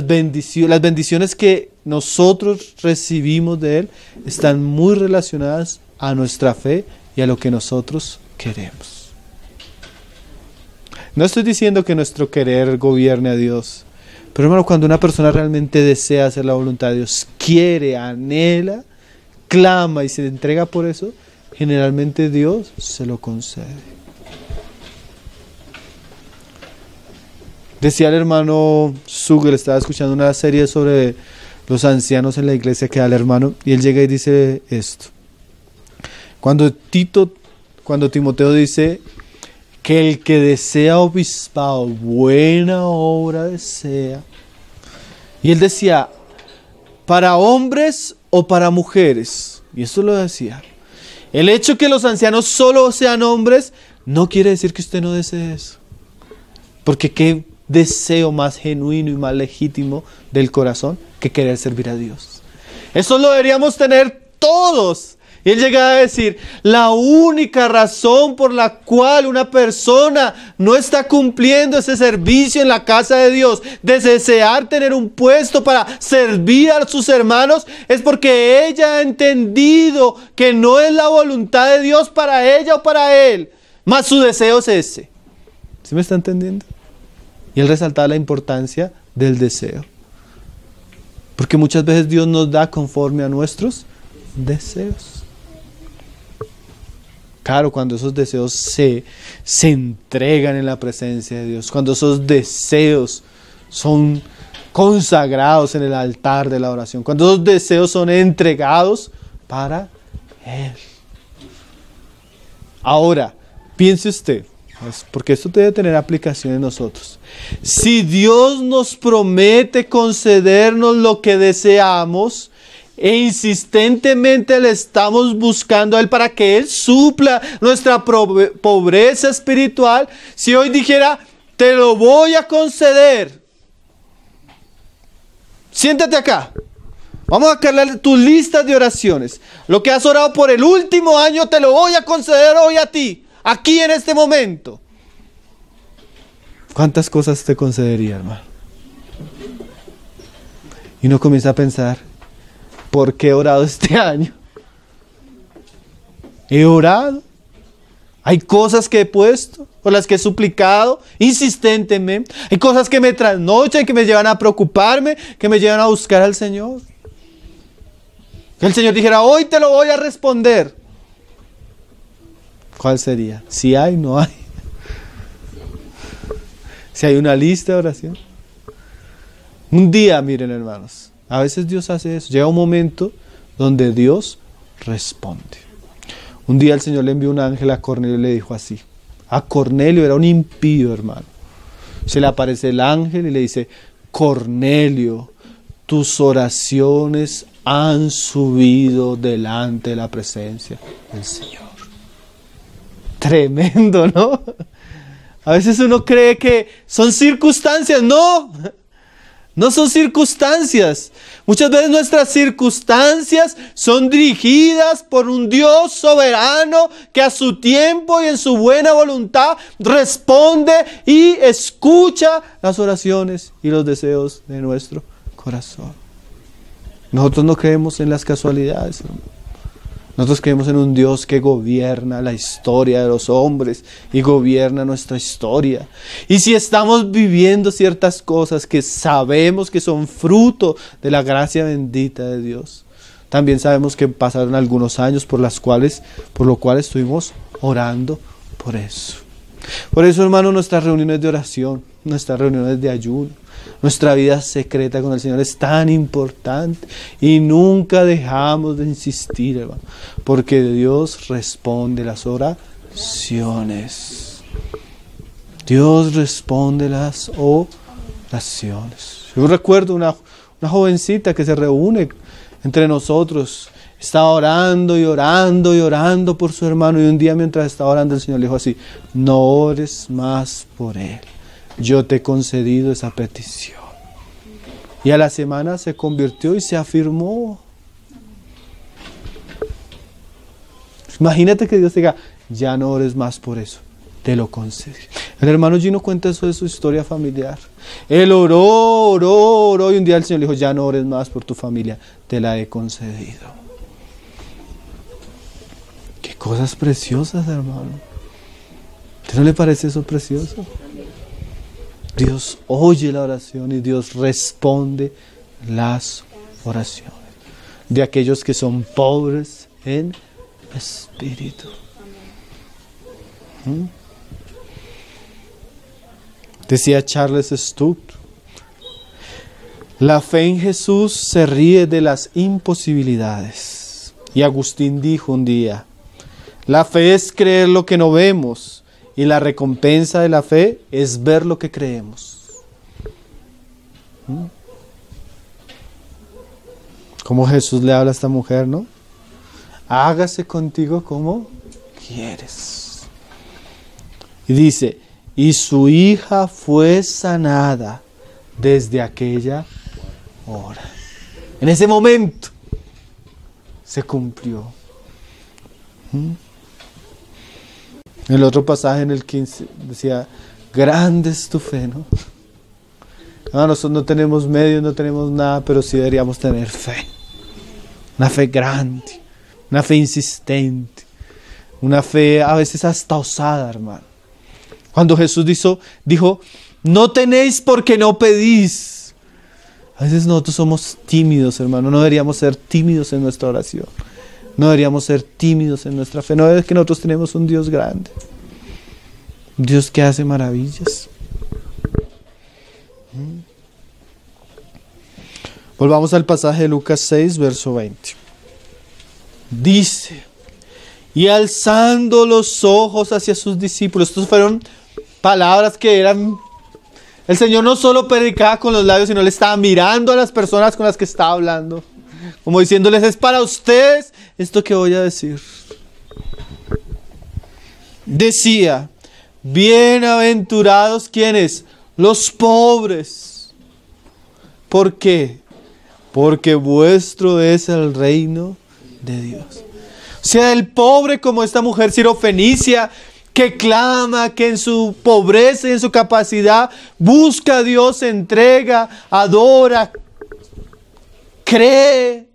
bendiciones, las bendiciones que nosotros recibimos de Él están muy relacionadas a nuestra fe y a lo que nosotros queremos. No estoy diciendo que nuestro querer gobierne a Dios, pero hermano, cuando una persona realmente desea hacer la voluntad de Dios, quiere, anhela, clama y se entrega por eso, generalmente Dios se lo concede. Decía el hermano Suger, estaba escuchando una serie sobre los ancianos en la iglesia que da el hermano, y él llega y dice esto. Cuando Timoteo dice que el que desea obispado, buena obra desea. Y él decía, ¿para hombres o para mujeres? Y eso lo decía. El hecho que los ancianos solo sean hombres no quiere decir que usted no desee eso. Porque qué deseo más genuino y más legítimo del corazón que querer servir a Dios. Eso lo deberíamos tener todos. Y él llega a decir, la única razón por la cual una persona no está cumpliendo ese servicio en la casa de Dios, de desear tener un puesto para servir a sus hermanos, es porque ella ha entendido que no es la voluntad de Dios para ella o para él, más su deseo es ese. ¿Sí me está entendiendo? Y él resaltaba la importancia del deseo. Porque muchas veces Dios nos da conforme a nuestros deseos. Claro, cuando esos deseos se entregan en la presencia de Dios, cuando esos deseos son consagrados en el altar de la oración, cuando esos deseos son entregados para Él. Ahora, piense usted, porque esto debe tener aplicación en nosotros. Si Dios nos promete concedernos lo que deseamos, e insistentemente le estamos buscando a Él para que Él supla nuestra pobreza espiritual, si hoy dijera, te lo voy a conceder, siéntate acá, vamos a cargar tus listas de oraciones, lo que has orado por el último año te lo voy a conceder hoy a ti, aquí en este momento. ¿Cuántas cosas te concedería, hermano? Y uno comienza a pensar, ¿por qué he orado este año? He orado. Hay cosas que he puesto, por las que he suplicado insistentemente. Hay cosas que me trasnochan, que me llevan a preocuparme, que me llevan a buscar al Señor. Que el Señor dijera, hoy te lo voy a responder. ¿Cuál sería? Si hay, no hay. Si hay una lista de oración. Un día, miren hermanos, a veces Dios hace eso. Llega un momento donde Dios responde. Un día el Señor le envió un ángel a Cornelio y le dijo así. A Cornelio era un impío, hermano. Se le aparece el ángel y le dice, Cornelio, tus oraciones han subido delante de la presencia del Señor. Tremendo, ¿no? A veces uno cree que son circunstancias. No, no son circunstancias. Muchas veces nuestras circunstancias son dirigidas por un Dios soberano que a su tiempo y en su buena voluntad responde y escucha las oraciones y los deseos de nuestro corazón. Nosotros no creemos en las casualidades, hermano. Nosotros creemos en un Dios que gobierna la historia de los hombres y gobierna nuestra historia. Y si estamos viviendo ciertas cosas que sabemos que son fruto de la gracia bendita de Dios, también sabemos que pasaron algunos años por lo cual estuvimos orando por eso. Por eso, hermano, nuestras reuniones de oración, nuestras reuniones de ayuno, nuestra vida secreta con el Señor es tan importante y nunca dejamos de insistir, hermano, porque Dios responde las oraciones. Dios responde las oraciones. Yo recuerdo una jovencita que se reúne entre nosotros, estaba orando y orando y orando por su hermano, y un día mientras estaba orando el Señor le dijo así, no ores más por él. Yo te he concedido esa petición. Y a la semana se convirtió y se afirmó. Imagínate que Dios diga, ya no ores más por eso, te lo concedí. El hermano Gino cuenta eso de su historia familiar. Él oró y un día el Señor le dijo, ya no ores más por tu familia, te la he concedido. Qué cosas preciosas, hermano. ¿A usted no le parece eso precioso? Dios oye la oración y Dios responde las oraciones de aquellos que son pobres en espíritu. Decía Charles Studd, la fe en Jesús se ríe de las imposibilidades. Y Agustín dijo un día, La fe es creer lo que no vemos y la recompensa de la fe es ver lo que creemos. Como Jesús le habla a esta mujer, ¿no? Hágase contigo como quieres. Y dice, y su hija fue sanada desde aquella hora. En ese momento se cumplió. El otro pasaje en el 15 decía, grande es tu fe, ¿no? Nosotros no tenemos medios, no tenemos nada, pero sí deberíamos tener fe. Una fe grande, una fe insistente, una fe a veces hasta osada, hermano. Cuando Jesús dijo, no tenéis porque no pedís. A veces nosotros somos tímidos, hermano. No deberíamos ser tímidos en nuestra oración. No deberíamos ser tímidos en nuestra fe. No es que nosotros tenemos un Dios grande. Un Dios que hace maravillas. Volvamos al pasaje de Lucas 6, verso 20. Dice, y alzando los ojos hacia sus discípulos. Estas fueron palabras que eran... El Señor no solo predicaba con los labios, sino le estaba mirando a las personas con las que estaba hablando. Como diciéndoles, es para ustedes esto que voy a decir. Decía, bienaventurados, ¿quiénes? Los pobres. ¿Por qué? Porque vuestro es el reino de Dios. O sea, el pobre como esta mujer sirofenicia, que clama, que en su pobreza y en su capacidad busca a Dios, se entrega, adora, cree.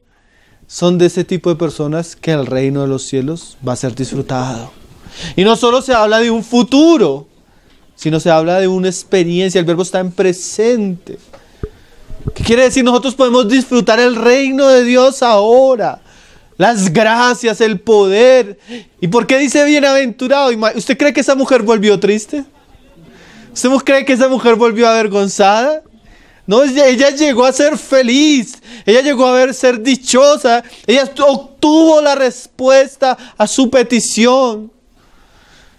Son de ese tipo de personas que el reino de los cielos va a ser disfrutado. Y no solo se habla de un futuro, sino se habla de una experiencia. El verbo está en presente. ¿Qué quiere decir? Nosotros podemos disfrutar el reino de Dios ahora. Las gracias, el poder. ¿Y por qué dice bienaventurado? ¿Usted cree que esa mujer volvió triste? ¿Usted cree que esa mujer volvió avergonzada? No, ella llegó a ser feliz. Ella llegó a ser dichosa. Ella obtuvo la respuesta a su petición.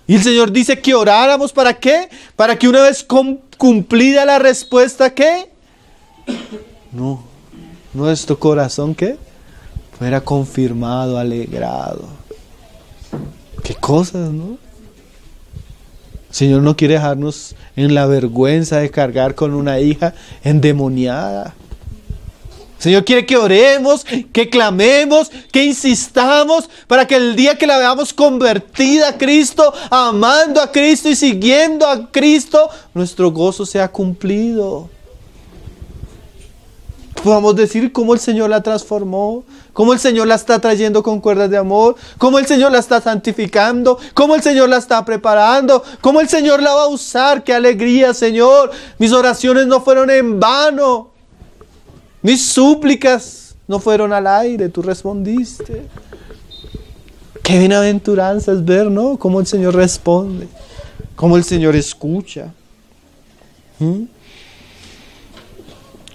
Y el Señor dice que oráramos, ¿para qué? Para que una vez cumplida la respuesta, ¿qué? No, nuestro corazón, ¿qué? Fuera confirmado, alegrado. Qué cosas, ¿no? El Señor no quiere dejarnos en la vergüenza de cargar con una hija endemoniada. El Señor quiere que oremos, que clamemos, que insistamos para que el día que la veamos convertida a Cristo, amando a Cristo y siguiendo a Cristo, nuestro gozo sea cumplido. Podamos decir cómo el Señor la transformó, cómo el Señor la está trayendo con cuerdas de amor, cómo el Señor la está santificando, cómo el Señor la está preparando, cómo el Señor la va a usar. ¡Qué alegría, Señor! Mis oraciones no fueron en vano, mis súplicas no fueron al aire, tú respondiste. Qué bienaventuranza es ver, ¿no? Cómo el Señor responde, cómo el Señor escucha.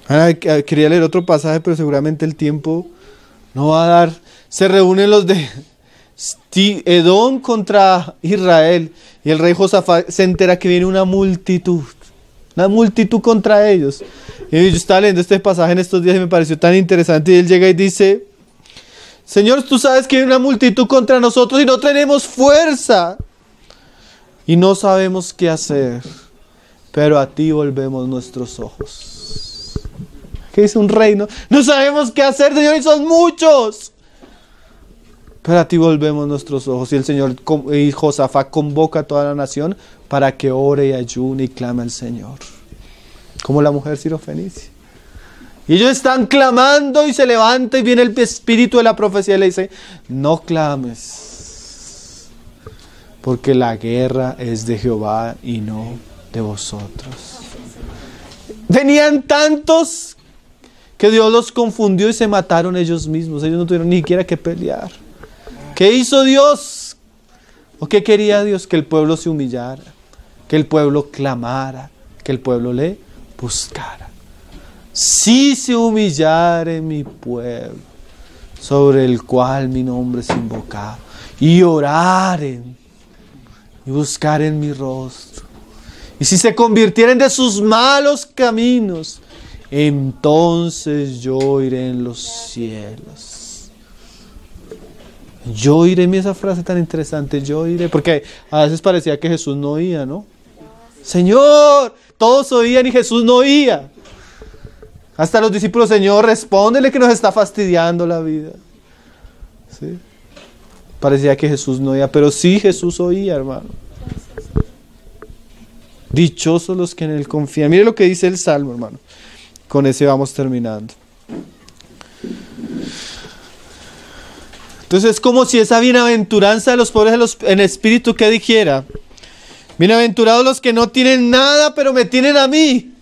Quería leer otro pasaje, pero seguramente el tiempo no va a dar. Se reúnen los de Edom contra Israel, y el rey Josafat se entera que viene una multitud contra ellos. Y yo estaba leyendo este pasaje en estos días y me pareció tan interesante, y él llega y dice, Señor, tú sabes que hay una multitud contra nosotros y no tenemos fuerza y no sabemos qué hacer, pero a ti volvemos nuestros ojos. ¿Qué dice un reino? No sabemos qué hacer, Señor, y son muchos, pero a ti volvemos nuestros ojos. Y el Señor y Josafat convoca a toda la nación para que ore y ayune y clame al Señor, como la mujer sirofenicia. Y ellos están clamando y se levanta y viene el espíritu de la profecía y le dice, no clames, porque la guerra es de Jehová y no de vosotros. Venían tantos que Dios los confundió y se mataron ellos mismos. Ellos no tuvieron ni siquiera que pelear. ¿Qué hizo Dios? ¿O qué quería Dios? Que el pueblo se humillara, que el pueblo clamara, que el pueblo le buscara. Si se humillare mi pueblo, sobre el cual mi nombre es invocado, y oraren y buscaren mi rostro, y si se convirtieren de sus malos caminos, entonces yo iré en los cielos. Yo iré, mira esa frase tan interesante, yo iré, porque a veces parecía que Jesús no oía, ¿no? Señor, todos oían y Jesús no oía. Hasta los discípulos, Señor, respóndele que nos está fastidiando la vida. ¿Sí? Parecía que Jesús no oía, pero sí Jesús oía, hermano. Dichosos los que en Él confían. Mire lo que dice el Salmo, hermano. Con ese vamos terminando. Entonces es como si esa bienaventuranza de los pobres en espíritu que dijera: bienaventurados los que no tienen nada, pero me tienen a mí.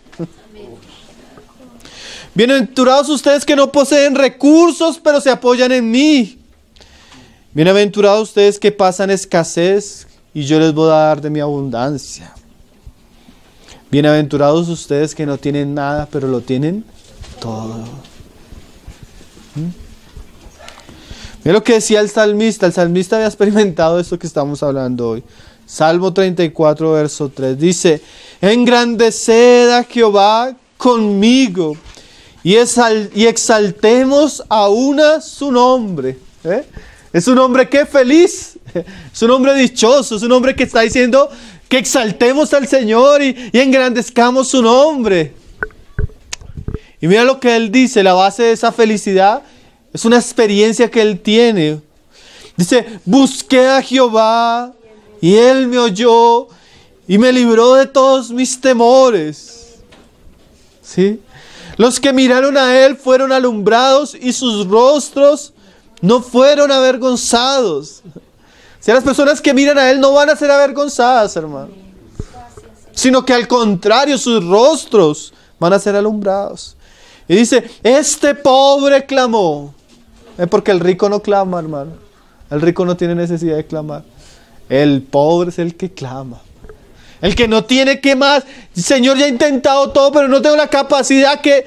Bienaventurados ustedes que no poseen recursos, pero se apoyan en mí. Bienaventurados ustedes que pasan escasez, y yo les voy a dar de mi abundancia. Bienaventurados ustedes que no tienen nada, pero lo tienen todo. Mira lo que decía el salmista. El salmista había experimentado esto que estamos hablando hoy. Salmo 34, verso 3. Dice: engrandeced a Jehová conmigo, y exaltemos a una su nombre. Es un hombre que feliz, es un hombre dichoso, es un hombre que está diciendo que exaltemos al Señor y engrandezcamos su nombre. Y mira lo que él dice, la base de esa felicidad es una experiencia que él tiene. Dice: busqué a Jehová y Él me oyó y me libró de todos mis temores. ¿Sí? Los que miraron a Él fueron alumbrados y sus rostros no fueron avergonzados. Si las personas que miran a Él no van a ser avergonzadas, hermano, sino que al contrario, sus rostros van a ser alumbrados. Y dice: este pobre clamó. Porque el rico no clama, hermano. El rico no tiene necesidad de clamar. El pobre es el que clama. El que no tiene que más. Señor, ya he intentado todo, pero no tengo la capacidad que...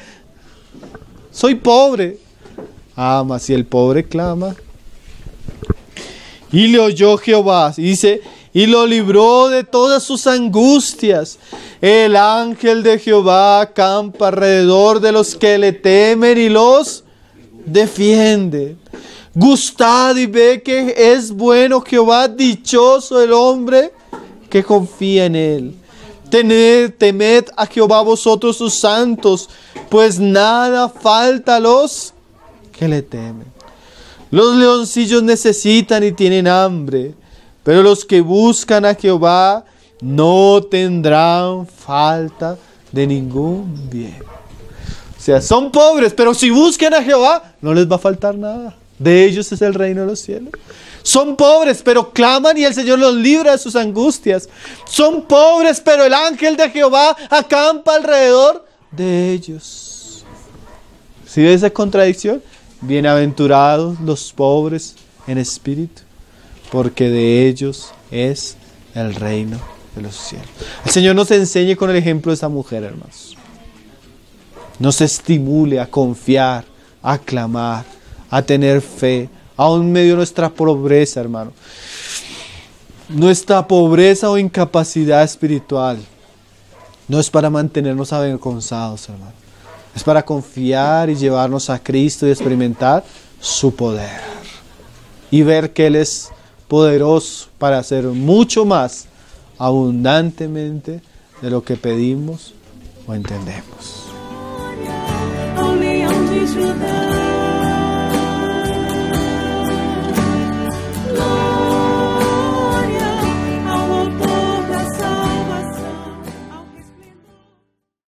soy pobre. Mas si el pobre clama. Y le oyó Jehová. Y dice: y lo libró de todas sus angustias. El ángel de Jehová acampa alrededor de los que le temen y los defiende. Gustad y ve que es bueno Jehová, dichoso el hombre que confía en Él. Temed a Jehová vosotros sus santos, pues nada falta a los que le temen. Los leoncillos necesitan y tienen hambre, pero los que buscan a Jehová no tendrán falta de ningún bien. O sea, son pobres, pero si buscan a Jehová, no les va a faltar nada. De ellos es el reino de los cielos. Son pobres, pero claman y el Señor los libra de sus angustias. Son pobres, pero el ángel de Jehová acampa alrededor de ellos. ¿Sí ves esa contradicción? Bienaventurados los pobres en espíritu, porque de ellos es el reino de los cielos. El Señor nos enseñe con el ejemplo de esa mujer, hermanos. Nos estimule a confiar, a clamar, a tener fe, aún en medio de nuestra pobreza, hermano. Nuestra pobreza o incapacidad espiritual no es para mantenernos avergonzados, hermano. Es para confiar y llevarnos a Cristo y experimentar su poder. Y ver que Él es poderoso para hacer mucho más abundantemente de lo que pedimos o entendemos. Ao leão de Judá.